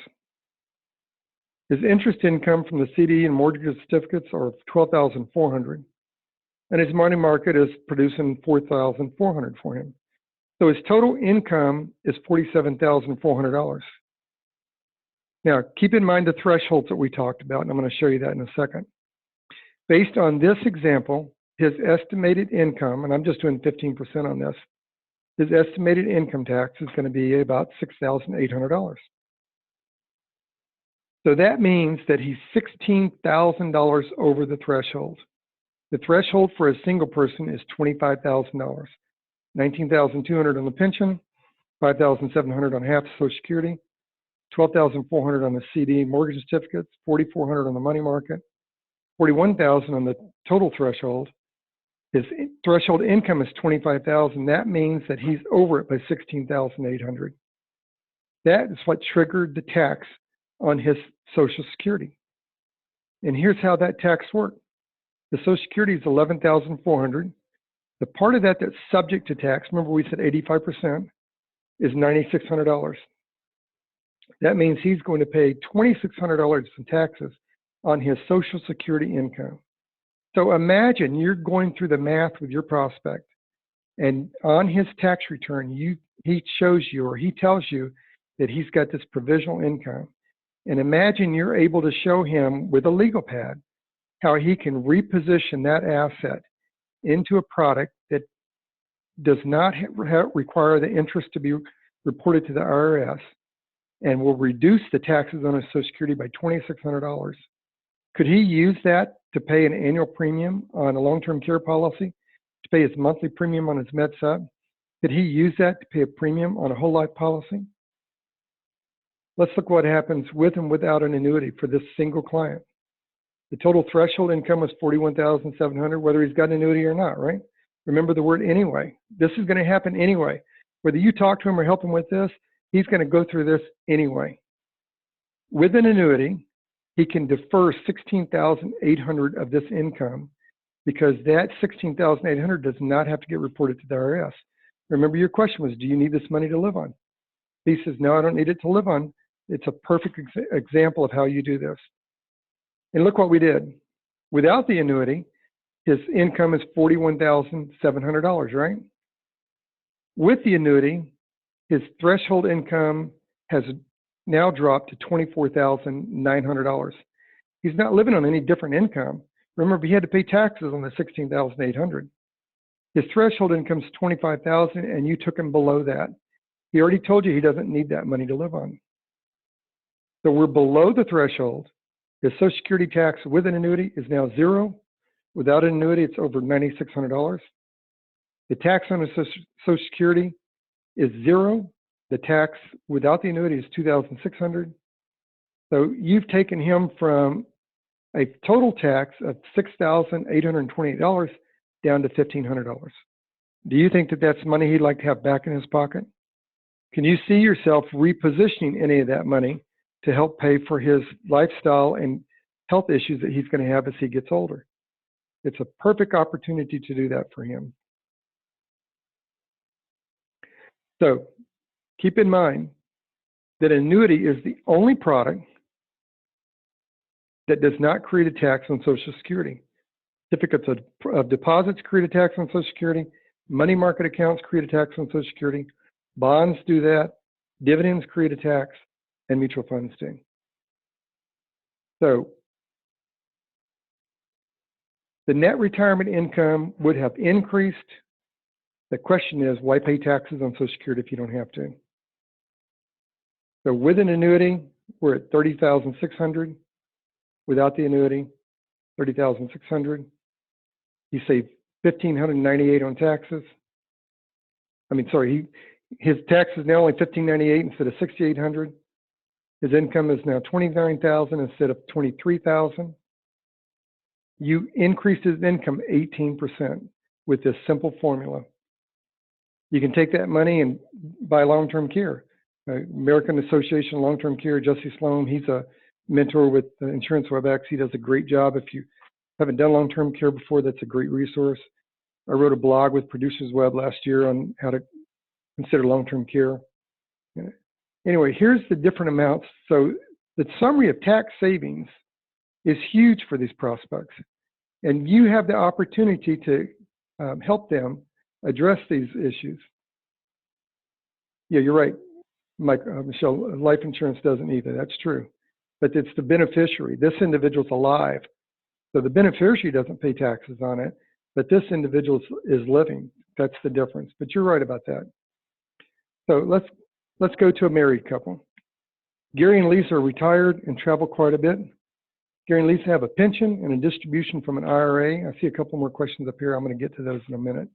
His interest income from the CD and mortgage certificates are $12,400. And his money market is producing $4,400 for him. So his total income is $47,400. Now, keep in mind the thresholds that we talked about, and I'm going to show you that in a second. Based on this example, his estimated income, and I'm just doing 15% on this, his estimated income tax is going to be about $6,800. So that means that he's $16,000 over the threshold. The threshold for a single person is $25,000. $19,200 on the pension, $5,700 on half Social Security, $12,400 on the CD mortgage certificates, $4,400 on the money market, $41,000 on the total threshold. His threshold income is $25,000. That means that he's over it by $16,800. That is what triggered the tax on his Social Security. And here's how that tax worked. The Social Security is $11,400. The part of that that's subject to tax, remember we said 85%, is $9,600. That means he's going to pay $2,600 in taxes on his Social Security income. So imagine you're going through the math with your prospect, and on his tax return, he shows you, or he tells you that he's got this provisional income. And imagine you're able to show him with a legal pad how he can reposition that asset into a product that does not require the interest to be reported to the IRS and will reduce the taxes on his Social Security by $2,600. Could he use that to pay an annual premium on a long-term care policy, to pay his monthly premium on his med sub? Could he use that to pay a premium on a whole life policy? Let's look what happens with and without an annuity for this single client. The total threshold income was $41,700, whether he's got an annuity or not, right? Remember the word anyway. This is going to happen anyway. Whether you talk to him or help him with this, he's going to go through this anyway. With an annuity, he can defer $16,800 of this income because that $16,800 does not have to get reported to the IRS. Remember your question was, do you need this money to live on? He says, no, I don't need it to live on. It's a perfect example of how you do this. And look what we did. Without the annuity, his income is $41,700, right? With the annuity, his threshold income has now dropped to $24,900. He's not living on any different income. Remember, he had to pay taxes on the $16,800. His threshold income is $25,000, and you took him below that. He already told you he doesn't need that money to live on. So we're below the threshold. His Social Security tax with an annuity is now $0. Without an annuity, it's over $9,600. The tax on his Social Security is $0. The tax without the annuity is $2,600. So you've taken him from a total tax of $6,828 down to $1,500. Do you think that that's money he'd like to have back in his pocket? Can you see yourself repositioning any of that money to help pay for his lifestyle and health issues that he's going to have as he gets older? It's a perfect opportunity to do that for him. So keep in mind that annuity is the only product that does not create a tax on Social Security. Certificates of deposits create a tax on Social Security. Money market accounts create a tax on Social Security. Bonds do that. Dividends create a tax, and mutual funds do. So the net retirement income would have increased. The question is, why pay taxes on Social Security if you don't have to? So with an annuity, we're at $30,600 without the annuity, $30,600. He saved $1,598 on taxes. I mean, sorry, his tax is now only $1,598 instead of $6,800. His income is now $29,000 instead of $23,000. You increased his income 18% with this simple formula. You can take that money and buy long-term care. American Association of Long-Term Care, Jesse Sloan, he's a mentor with Insurance WebEx. He does a great job. If you haven't done long-term care before, that's a great resource. I wrote a blog with Producers Web last year on how to consider long-term care. Anyway, here's the different amounts. So the summary of tax savings is huge for these prospects. And you have the opportunity to help them address these issues. Yeah, you're right, Michelle, life insurance doesn't either. That's true. But it's the beneficiary. This individual's alive. So the beneficiary doesn't pay taxes on it, but this individual is living. That's the difference. But you're right about that. So let's go to a married couple. Gary and Lisa are retired and travel quite a bit. Gary and Lisa have a pension and a distribution from an IRA. I see a couple more questions up here. I'm going to get to those in a minute.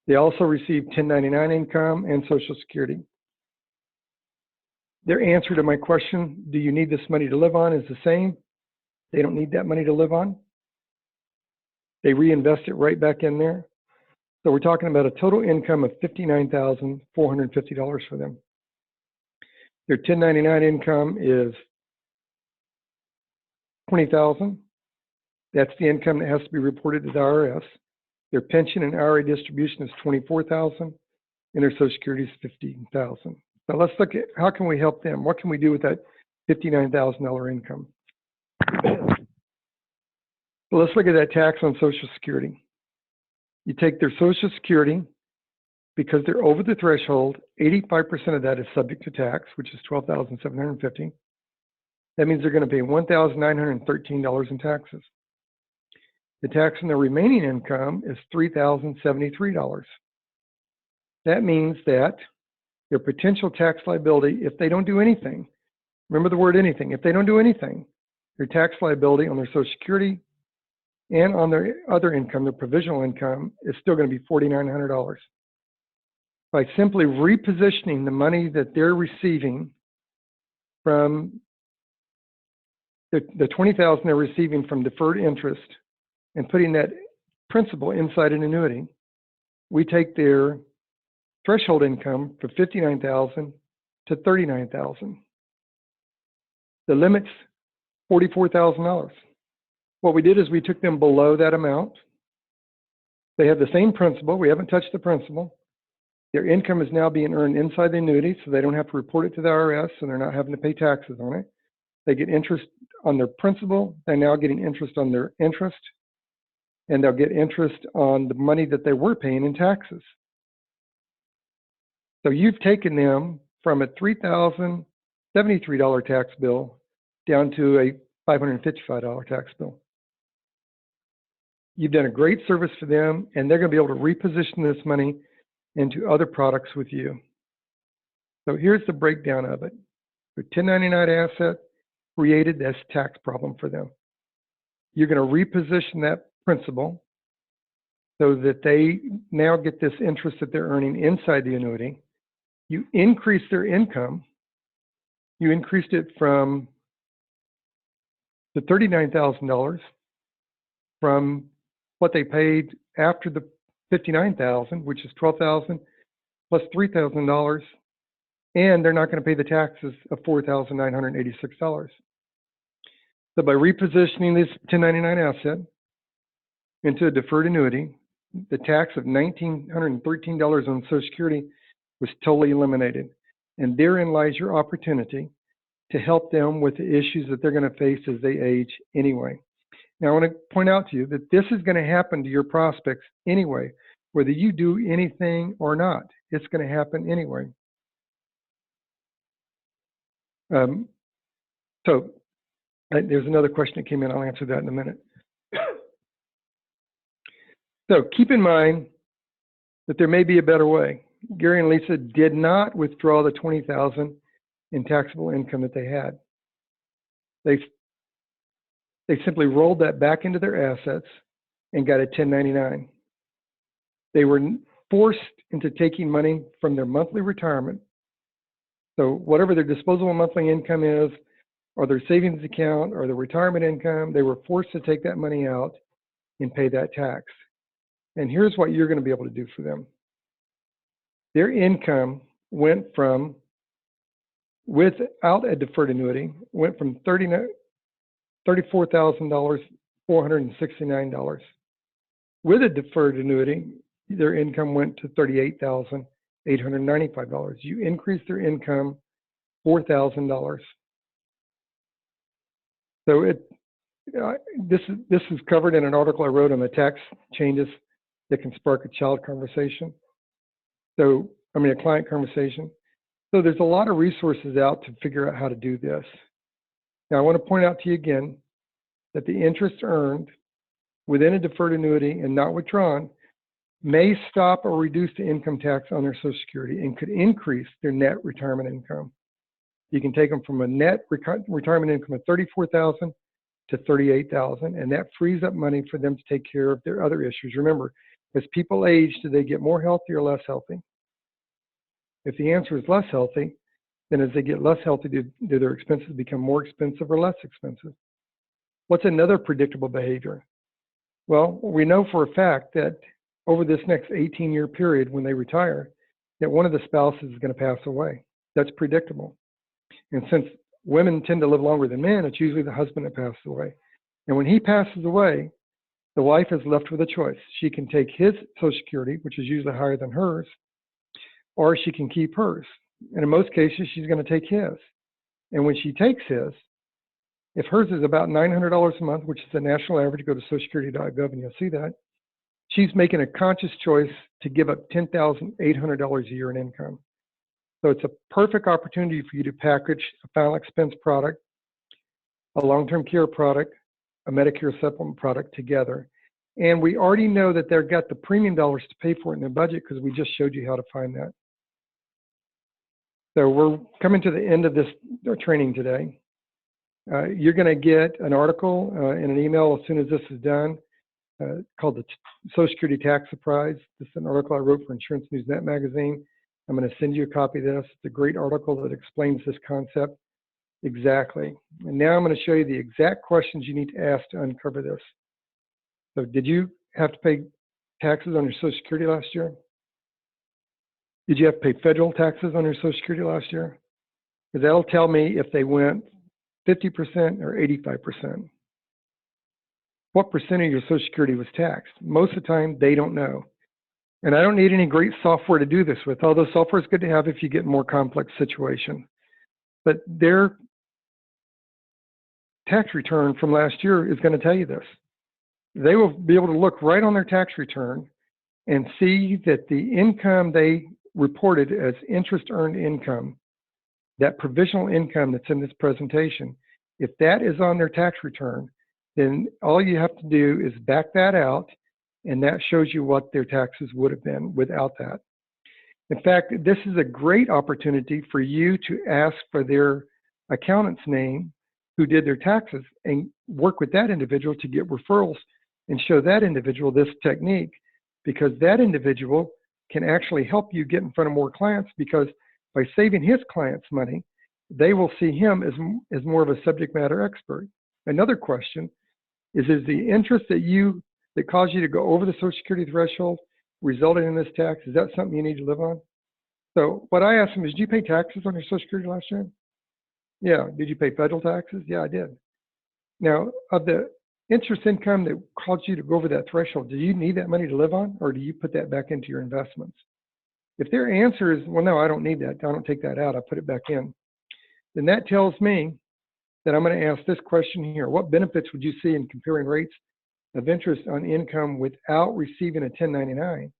They also receive 1099 income and Social Security. Their answer to my question, do you need this money to live on, is the same. They don't need that money to live on. They reinvest it right back in there. So we're talking about a total income of $59,450 for them. Their 1099 income is $20,000. That's the income that has to be reported to the IRS. Their pension and IRA distribution is $24,000, and their Social Security is $15,000. Now let's look at how can we help them. What can we do with that $59,000 income? So let's look at that tax on Social Security. You take their Social Security, because they're over the threshold, 85% of that is subject to tax, which is $12,750. That means they're going to pay $1,913 in taxes. The tax on their remaining income is $3,073. That means that their potential tax liability, if they don't do anything, remember the word anything, if they don't do anything, their tax liability on their Social Security and on their other income, their provisional income, is still going to be $4,900. By simply repositioning the money that they're receiving from the $20,000 they're receiving from deferred interest and putting that principal inside an annuity, we take their threshold income from $59,000 to $39,000. The limit's $44,000. What we did is we took them below that amount. They have the same principal. We haven't touched the principal. Their income is now being earned inside the annuity, so they don't have to report it to the IRS, so they're not having to pay taxes on it. They get interest on their principal. They're now getting interest on their interest, and they'll get interest on the money that they were paying in taxes. So you've taken them from a $3,073 tax bill down to a $555 tax bill. You've done a great service for them, and they're going to be able to reposition this money into other products with you. So here's the breakdown of it. The 1099 asset created this tax problem for them. You're going to reposition that principal so that they now get this interest that they're earning inside the annuity. You increase their income. You increased it from the $39,000 from what they paid after the $59,000, which is $12,000 plus $3,000, and they're not going to pay the taxes of $4,986. So by repositioning this 1099 asset into a deferred annuity, the tax of $1,913 on Social Security was totally eliminated. And therein lies your opportunity to help them with the issues that they're going to face as they age anyway. Now, I want to point out to you that this is going to happen to your prospects anyway, whether you do anything or not. It's going to happen anyway. So there's another question that came in. I'll answer that in a minute. So keep in mind that there may be a better way. Gary and Lisa did not withdraw the $20,000 in taxable income that they had. They simply rolled that back into their assets and got a 1099. They were forced into taking money from their monthly retirement. So whatever their disposable monthly income is, or their savings account, or their retirement income, they were forced to take that money out and pay that tax. And here's what you're going to be able to do for them. Their income went from, without a deferred annuity, went from $34,469. With a deferred annuity, their income went to $38,895. You increased their income $4,000. So this is covered in an article I wrote on the tax changes that can spark a child conversation. So, a client conversation. So there's a lot of resources out to figure out how to do this. Now, I want to point out to you again that the interest earned within a deferred annuity and not withdrawn may stop or reduce the income tax on their Social Security and could increase their net retirement income. You can take them from a net retirement income of $34,000 to $38,000, and that frees up money for them to take care of their other issues. Remember, as people age, do they get more healthy or less healthy? If the answer is less healthy, then as they get less healthy, do their expenses become more expensive or less expensive? What's another predictable behavior? Well, we know for a fact that over this next 18-year period when they retire, that one of the spouses is going to pass away. That's predictable. And since women tend to live longer than men, it's usually the husband that passes away. And when he passes away, the wife is left with a choice. She can take his Social Security, which is usually higher than hers, or she can keep hers. And in most cases, she's going to take his. And when she takes his, if hers is about $900 a month, which is the national average, go to socialsecurity.gov and you'll see that, she's making a conscious choice to give up $10,800 a year in income. So it's a perfect opportunity for you to package a final expense product, a long-term care product, a Medicare supplement product together. And we already know that they've got the premium dollars to pay for it in their budget because we just showed you how to find that. So we're coming to the end of this training today. You're going to get an article in an email as soon as this is done called the Social Security Tax Surprise. This is an article I wrote for Insurance News Net magazine. I'm going to send you a copy of this. It's a great article that explains this concept exactly. And now I'm going to show you the exact questions you need to ask to uncover this. So did you have to pay taxes on your Social Security last year? Did you have to pay federal taxes on your Social Security last year? Because that'll tell me if they went 50% or 85%. What percent of your Social Security was taxed? Most of the time, they don't know. And I don't need any great software to do this with, although software is good to have if you get a more complex situation. But their tax return from last year is going to tell you this. They will be able to look right on their tax return and see that the income they reported as interest earned income, that provisional income that's in this presentation, if that is on their tax return, then all you have to do is back that out, and that shows you what their taxes would have been without that. In fact, this is a great opportunity for you to ask for their accountant's name who did their taxes and work with that individual to get referrals and show that individual this technique, because that individual can actually help you get in front of more clients, because by saving his clients money, they will see him as more of a subject matter expert. Another question is the interest that caused you to go over the Social Security threshold resulting in this tax, is that something you need to live on? So what I asked them is, did you pay taxes on your Social Security last year? Yeah. Did you pay federal taxes? Yeah, I did. Now, of the interest income that caused you to go over that threshold, do you need that money to live on, or do you put that back into your investments? If their answer is, well, no, I don't need that, I don't take that out, I put it back in, then that tells me that I'm going to ask this question here. What benefits would you see in comparing rates of interest on income without receiving a 1099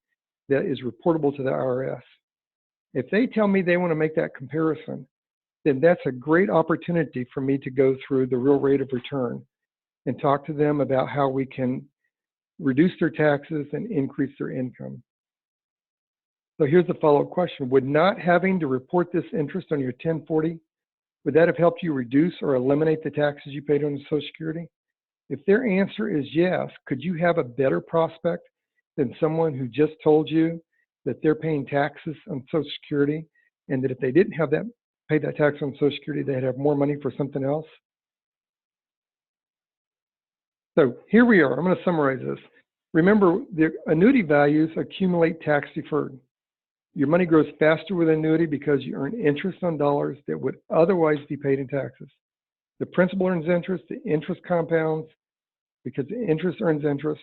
that is reportable to the IRS? If they tell me they want to make that comparison, then that's a great opportunity for me to go through the real rate of return and talk to them about how we can reduce their taxes and increase their income. So here's the follow-up question. Would not having to report this interest on your 1040 Would that have helped you reduce or eliminate the taxes you paid on Social Security? If their answer is yes, could you have a better prospect than someone who just told you that they're paying taxes on Social Security, and that if they didn't have that, pay that tax on Social Security, they'd have more money for something else? So here we are. I'm going to summarize this. Remember, the annuity values accumulate tax deferred. Your money grows faster with annuity because you earn interest on dollars that would otherwise be paid in taxes. The principal earns interest, the interest compounds because the interest earns interest,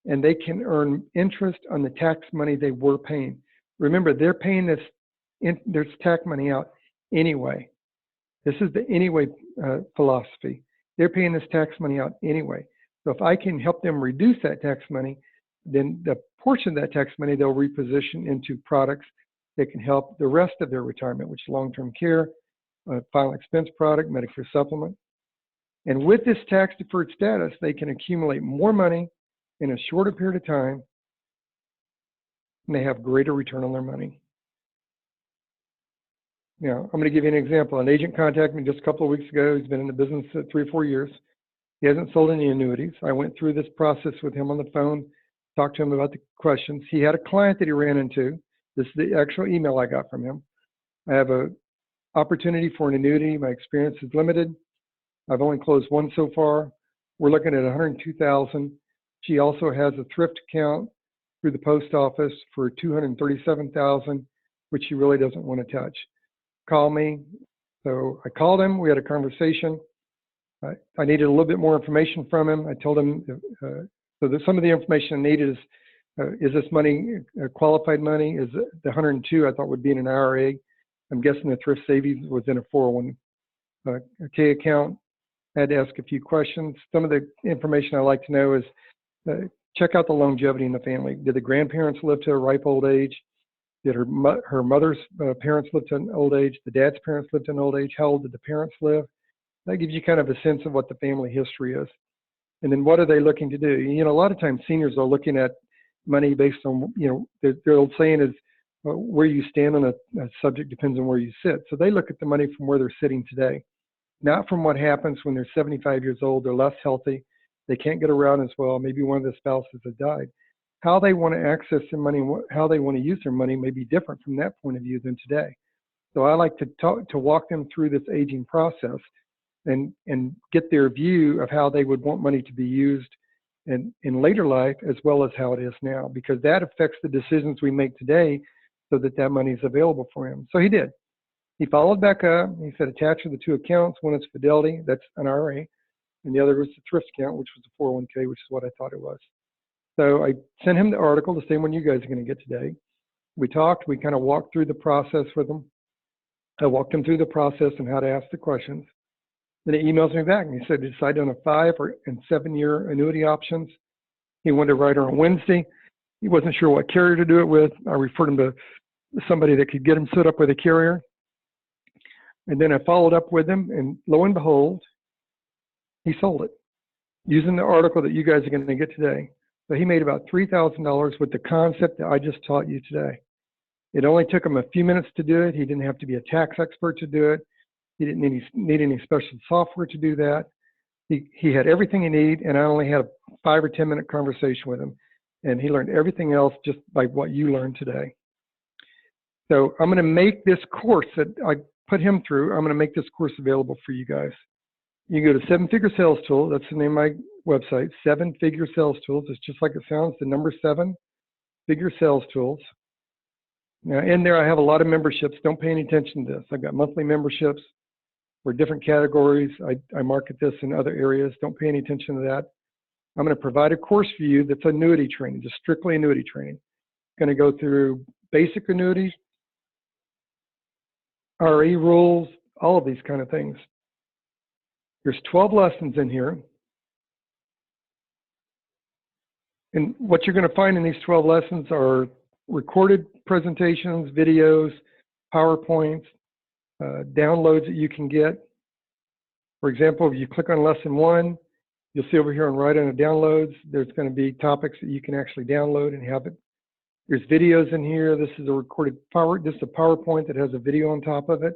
and they can earn interest on the tax money they were paying. Remember, they're paying this tax money out anyway. This is the anyway philosophy. They're paying this tax money out anyway. So if I can help them reduce that tax money, then the portion of that tax money they'll reposition into products that can help the rest of their retirement, which is long-term care, final expense product, Medicare supplement. And with this tax deferred status, they can accumulate more money in a shorter period of time, and they have greater return on their money. Now, I'm going to give you an example. An agent contacted me just a couple of weeks ago. He's been in the business 3 or 4 years. He hasn't sold any annuities. I went through this process with him on the phone, talked to him about the questions. He had a client that he ran into. This is the actual email I got from him. I have an opportunity for an annuity. My experience is limited. I've only closed one so far. We're looking at $102,000. She also has a thrift account through the post office for $237,000, which she really doesn't want to touch. Call me. So I called him. We had a conversation. I needed a little bit more information from him. I told him, so that some of the information I needed is this money qualified money? Is the 102 I thought would be in an IRA? I'm guessing the thrift savings was in a 401k account. I had to ask a few questions. Some of the information I like to know is check out the longevity in the family. Did the grandparents live to a ripe old age? Did her mother's parents live to an old age? The dad's parents lived to an old age? How old did the parents live? That gives you kind of a sense of what the family history is. And then what are they looking to do? You know, a lot of times seniors are looking at money based on, you know, their old saying is where you stand on a subject depends on where you sit. So they look at the money from where they're sitting today, not from what happens when they're 75 years old, they're less healthy, they can't get around as well, maybe one of the spouses has died. How they want to access their money, how they want to use their money may be different from that point of view than today. So I like to walk them through this aging process and get their view of how they would want money to be used in later life as well as how it is now, because that affects the decisions we make today so that that money is available for him. So he did. He followed back up. He said attach the 2 accounts. One is Fidelity, that's an IRA, and the other was the thrift account, which was a 401k, which is what I thought it was. So I sent him the article, the same one you guys are going to get today. We talked. We kind of walked through the process with him. I walked him through the process and how to ask the questions. Then he emails me back and he said, decide on a 5 and 7 year annuity options. He wanted to write her on Wednesday. He wasn't sure what carrier to do it with. I referred him to somebody that could get him set up with a carrier. And then I followed up with him, and lo and behold, he sold it using the article that you guys are going to get today. So he made about $3,000 with the concept that I just taught you today. It only took him a few minutes to do it. He didn't have to be a tax expert to do it. He didn't need any special software to do that. He had everything he needed, and I only had a 5 or 10 minute conversation with him. And he learned everything else just by what you learned today. So I'm going to make this course that I put him through, I'm going to make this course available for you guys. You can go to 7-Figure Sales Tool. That's the name of my website, 7-Figure Sales Tools. It's just like it sounds, the number 7, Figure Sales Tools. Now, in there, I have a lot of memberships. Don't pay any attention to this. I've got monthly memberships for different categories. I market this in other areas. Don't pay any attention to that. I'm going to provide a course for you that's annuity training, just strictly annuity training. Going to go through basic annuities, RE rules, all of these kind of things. There's 12 lessons in here. And what you're going to find in these 12 lessons are recorded presentations, videos, PowerPoints, downloads that you can get. For example, if you click on lesson 1, you'll see over here on right under downloads, there's going to be topics that you can actually download and have it. There's videos in here. This is a recorded this is a PowerPoint that has a video on top of it.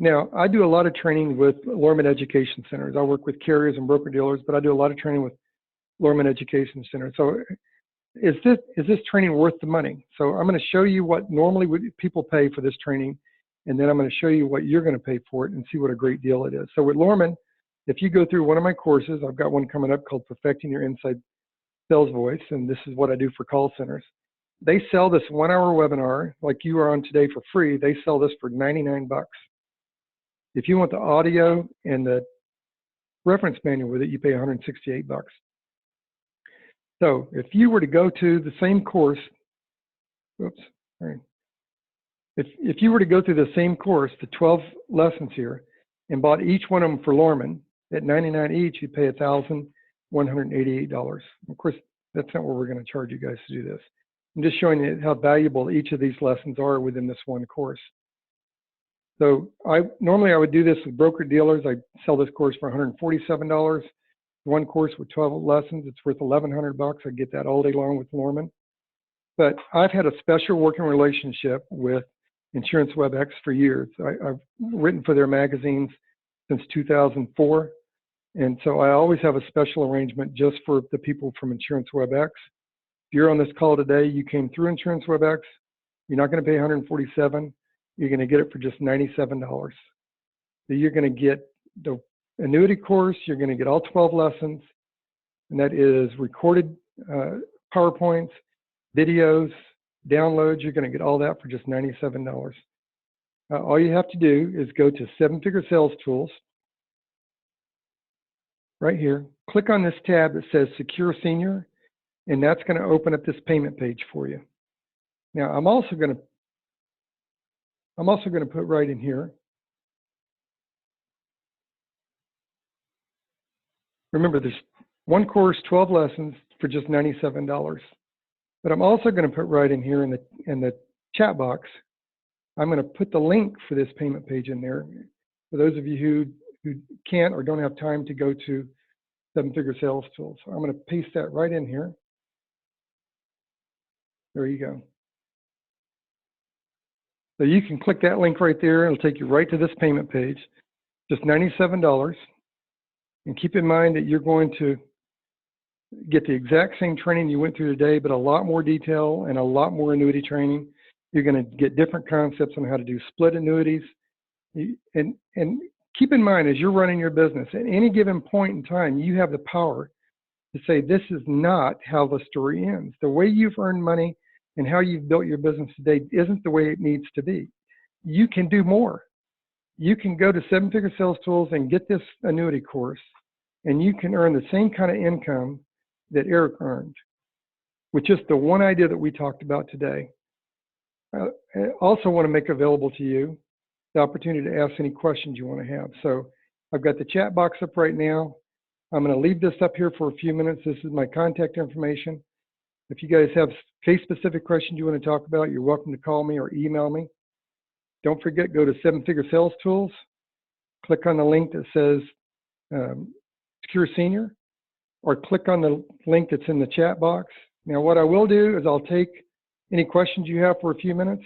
Now, I do a lot of training with Lorman Education Centers. I work with carriers and broker-dealers, but I do a lot of training with Lorman Education Centers. So is this training worth the money? So I'm going to show you what normally people pay for this training, and then I'm going to show you what you're going to pay for it and see what a great deal it is. So with Lorman, if you go through one of my courses, I've got one coming up called Perfecting Your Inside Sales Voice, and this is what I do for call centers. They sell this 1-hour webinar like you are on today for free. They sell this for $99. If you want the audio and the reference manual with it, you pay $168. So if you were to go to the same course, oops, sorry. If you were to go through the same course, the 12 lessons here, and bought each one of them for Lorman at $99 each, you'd pay $1,188. Of course, that's not what we're going to charge you guys to do this. I'm just showing you how valuable each of these lessons are within this one course. So normally I would do this with broker dealers. I sell this course for $147. One course with 12 lessons, it's worth $1,100. I get that all day long with Lorman. But I've had a special working relationship with Insurance WebEx for years. I've written for their magazines since 2004. And so I always have a special arrangement just for the people from Insurance WebEx. If you're on this call today, you came through Insurance WebEx, you're not going to pay $147. You're going to get it for just $97. So you're going to get the annuity course, you're going to get all 12 lessons, and that is recorded PowerPoints, videos, downloads. You're going to get all that for just $97. All you have to do is go to 7-Figure Sales Tools, right here, click on this tab that says Secure Senior, and that's going to open up this payment page for you. Now, I'm also going to put right in here. Remember, there's one course, 12 lessons for just $97. But I'm also going to put right in here in the chat box, I'm going to put the link for this payment page in there. For those of you who can't or don't have time to go to 7-Figure Sales Tools. So I'm going to paste that right in here. There you go. So you can click that link right there. It'll take you right to this payment page, just $97. And keep in mind that you're going to get the exact same training you went through today, but a lot more detail and a lot more annuity training. You're going to get different concepts on how to do split annuities. And keep in mind, as you're running your business, at any given point in time, you have the power to say, this is not how the story ends. The way you've earned money and how you've built your business today isn't the way it needs to be. You can do more. You can go to 7-Figure Sales Tools and get this annuity course, and you can earn the same kind of income that Eric earned, with just the one idea that we talked about today. I also want to make available to you the opportunity to ask any questions you want to have. So I've got the chat box up right now. I'm going to leave this up here for a few minutes. This is my contact information. If you guys have case-specific questions you want to talk about, you're welcome to call me or email me. Don't forget, go to 7-Figure Sales Tools, click on the link that says Secure Senior, or click on the link that's in the chat box. Now, what I will do is I'll take any questions you have for a few minutes.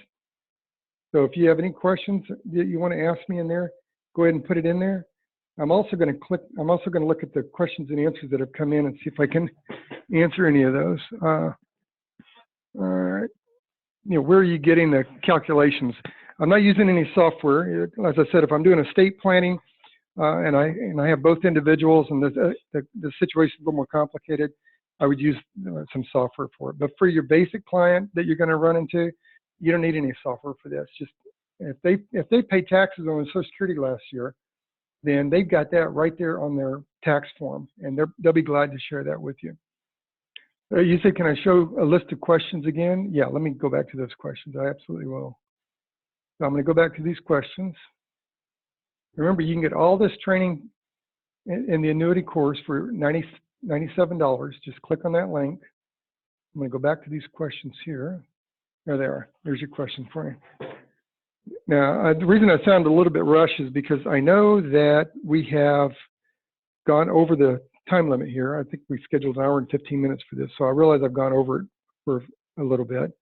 So if you have any questions that you want to ask me in there, go ahead and put it in there. I'm also going to look at the questions and answers that have come in and see if I can answer any of those. All right. Where are you getting the calculations? I'm not using any software. As I said, if I'm doing estate planning and I have both individuals and the situation is a little more complicated, I would use some software for it. But for your basic client that you're going to run into, you don't need any software for this. Just if they paid taxes on Social Security last year, then they've got that right there on their tax form, and they'll be glad to share that with you. You say, can I show a list of questions again? Yeah, let me go back to those questions. I absolutely will. So I'm going to go back to these questions. Remember, you can get all this training in the annuity course for $97. Just click on that link. I'm going to go back to these questions here. There they are. There's your question for you. Now, the reason I sound a little bit rushed is because I know that we have gone over the time limit here. I think we scheduled 1 hour and 15 minutes for this, so I realize I've gone over it for a little bit.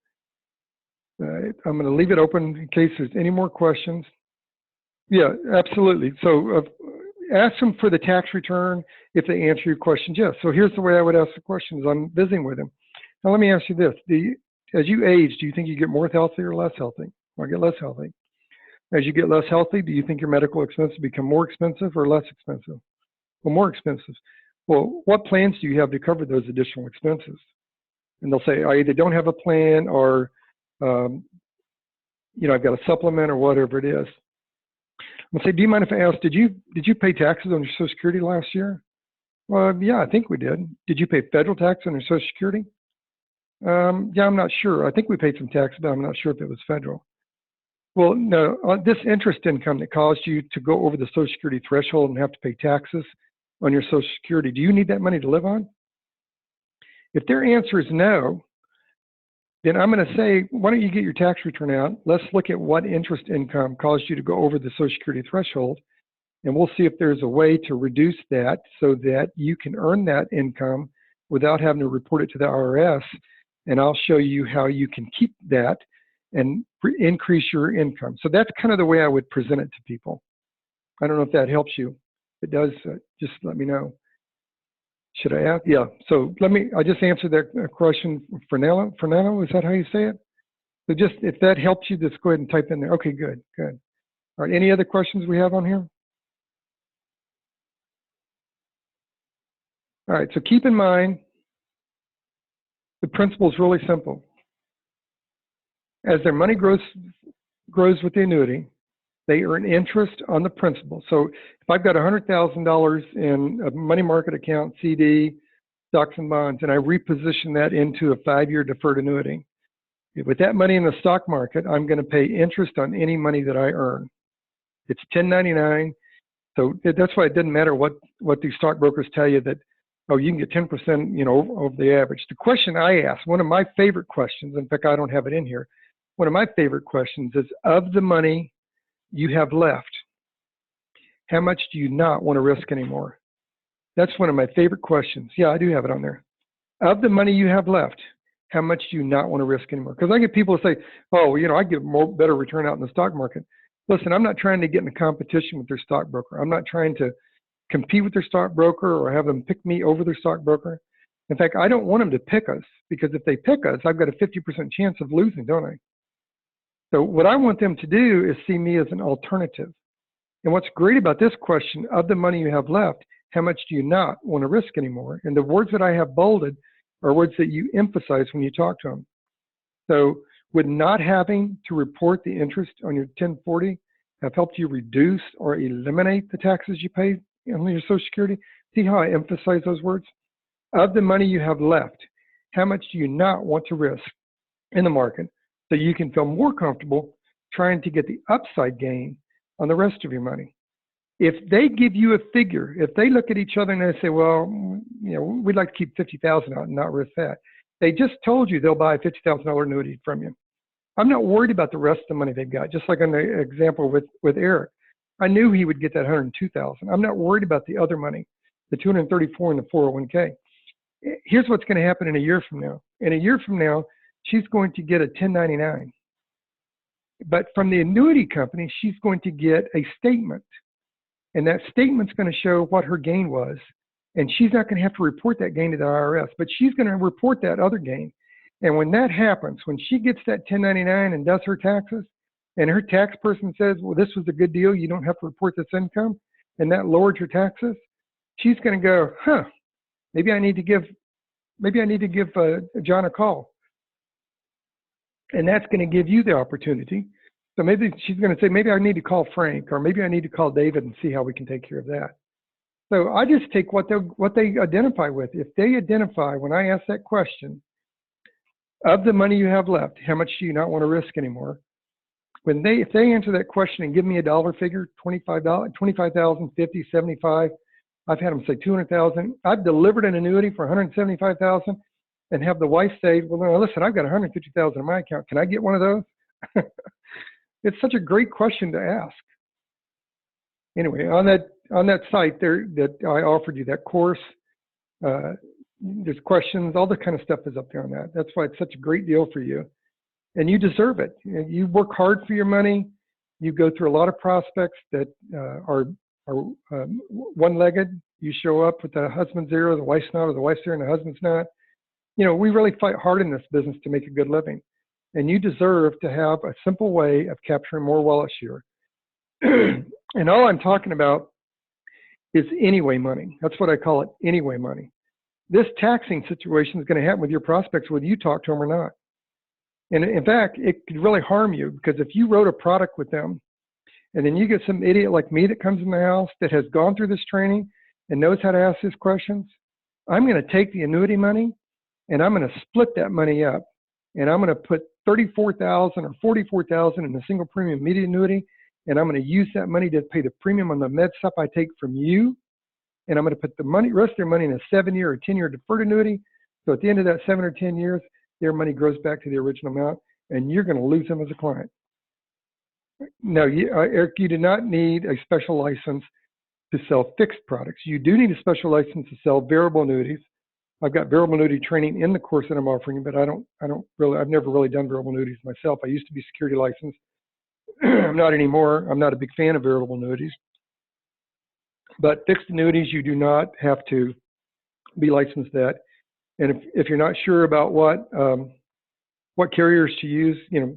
I'm going to leave it open in case there's any more questions. Yeah, absolutely. So ask them for the tax return if they answer your questions yes. So here's the way I would ask the questions. I'm visiting with them. Now let me ask you this: as you age, do you think you get more healthy or less healthy? Or get less healthy? As you get less healthy, do you think your medical expenses become more expensive or less expensive? Well, more expensive. Well, what plans do you have to cover those additional expenses? And they'll say, I either don't have a plan or, um, I've got a supplement or whatever it is. I'll say, do you mind if I ask, did you pay taxes on your Social Security last year? Well, yeah, I think we did. Did you pay federal tax on your Social Security? Yeah, I'm not sure. I think we paid some tax, but I'm not sure if it was federal. Well, no, this interest income that caused you to go over the Social Security threshold and have to pay taxes on your Social Security, do you need that money to live on? If their answer is no, then I'm going to say, why don't you get your tax return out? Let's look at what interest income caused you to go over the Social Security threshold, and we'll see if there's a way to reduce that so that you can earn that income without having to report it to the IRS. And I'll show you how you can keep that and increase your income. So that's kind of the way I would present it to people. I don't know if that helps you. If it does, just let me know. Should I ask? Yeah. So I just answered that question for Fernando, is that how you say it? So just, if that helps you, just go ahead and type in there. Okay, good. All right, any other questions we have on here? All right, so keep in mind, the principle is really simple. As their money grows with the annuity, they earn interest on the principal. So if I've got $100,000 in a money market account, CD, stocks and bonds, and I reposition that into a 5-year deferred annuity, with that money in the stock market, I'm going to pay interest on any money that I earn. It's 1099. So that's why it doesn't matter what these stockbrokers tell you that, oh, you can get 10%, over the average. The question I ask, one of my favorite questions, in fact, I don't have it in here. One of my favorite questions is, of the money you have left, how much do you not want to risk anymore? That's one of my favorite questions. Yeah, I do have it on there. Of the money you have left, how much do you not want to risk anymore? Because I get people say, oh, I get better return out in the stock market. Listen, I'm not trying to get in a competition with their stockbroker. I'm not trying to compete with their stockbroker or have them pick me over their stockbroker. In fact, I don't want them to pick us, because if they pick us, I've got a 50% chance of losing, don't I? So what I want them to do is see me as an alternative. And what's great about this question, of the money you have left, how much do you not want to risk anymore? And the words that I have bolded are words that you emphasize when you talk to them. So would not having to report the interest on your 1040 have helped you reduce or eliminate the taxes you pay on your Social Security? See how I emphasize those words? Of the money you have left, how much do you not want to risk in the market so you can feel more comfortable trying to get the upside gain on the rest of your money? If they give you a figure, if they look at each other and they say, well, we'd like to keep $50,000 out and not risk that. They just told you they'll buy a $50,000 annuity from you. I'm not worried about the rest of the money they've got. Just like on the example with Eric, I knew he would get that $102,000. I'm not worried about the other money, the $234 in the 401k. Here's what's going to happen in a year from now. In a year from now, she's going to get a 1099. But from the annuity company, she's going to get a statement. And that statement's going to show what her gain was. And she's not going to have to report that gain to the IRS, but she's going to report that other gain. And when that happens, when she gets that 1099 and does her taxes, and her tax person says, well, this was a good deal, you don't have to report this income, and that lowered your taxes, she's going to go, maybe I need to give John a call. And that's going to give you the opportunity. So maybe she's going to say, maybe I need to call Frank, or maybe I need to call David and see how we can take care of that. So I just take what they identify with. If they identify, when I ask that question, of the money you have left, how much do you not want to risk anymore? If they answer that question and give me a dollar figure, $25,000, $50,000, $75,000, I've had them say $200,000. I've delivered an annuity for $175,000 and have the wife say, well, no, listen, I've got $150,000 in my account. Can I get one of those? It's such a great question to ask. Anyway, on that site there that I offered you, that course, there's questions, all the kind of stuff is up there on that. That's why it's such a great deal for you. And you deserve it. You work hard for your money. You go through a lot of prospects that are one-legged. You show up with the husband's ear, or the wife's not, or the wife's ear and the husband's not. You know, we really fight hard in this business to make a good living. And you deserve to have a simple way of capturing more wallet share. And all I'm talking about is anyway money. That's what I call it, anyway money. This taxing situation is going to happen with your prospects whether you talk to them or not. And in fact, it could really harm you, because if you wrote a product with them and then you get some idiot like me that comes in the house that has gone through this training and knows how to ask these questions, I'm going to take the annuity money and I'm going to split that money up. And I'm going to put $34,000 or $44,000 in a single premium immediate annuity. And I'm going to use that money to pay the premium on the med sup I take from you. And I'm going to put the rest of their money in a 7-year or 10-year deferred annuity. So at the end of that 7 or 10 years, their money grows back to the original amount, and you're going to lose them as a client. Now, Eric, you do not need a special license to sell fixed products. You do need a special license to sell variable annuities. I've got variable annuity training in the course that I'm offering, but I've never really done variable annuities myself. I used to be security licensed. I'm not anymore. I'm not a big fan of variable annuities. But fixed annuities, you do not have to be licensed at. And if you're not sure about what carriers to use, you know,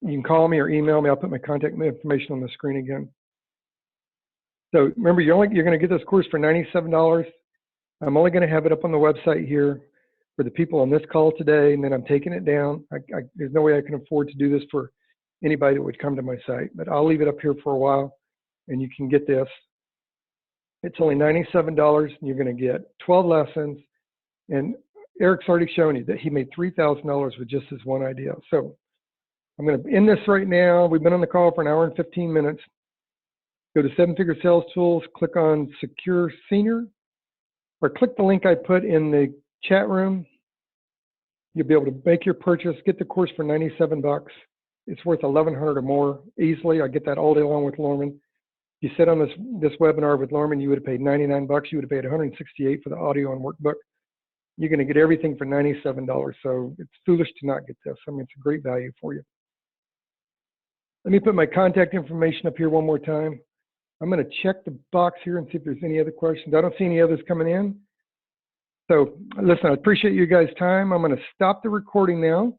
you can call me or email me. I'll put my contact information on the screen again. So remember, you're going to get this course for $97. I'm only going to have it up on the website here for the people on this call today, and then I'm taking it down. There's no way I can afford to do this for anybody that would come to my site, but I'll leave it up here for a while, and you can get this. It's only $97, and you're going to get 12 lessons. And Eric's already shown you that he made $3,000 with just this one idea. So I'm going to end this right now. We've been on the call for an hour and 15 minutes. Go to 7-Figure Sales Tools, click on Secure Senior, or click the link I put in the chat room. You'll be able to make your purchase, get the course for $97. It's worth $1,100 or more easily. I get that all day long with Lorman. If you sit on this webinar with Lorman, you would have paid $99. You would have paid $168 for the audio and workbook. You're going to get everything for $97. So it's foolish to not get this. I mean, it's a great value for you. Let me put my contact information up here one more time. I'm going to check the box here and see if there's any other questions. I don't see any others coming in. So listen, I appreciate you guys' time. I'm going to stop the recording now.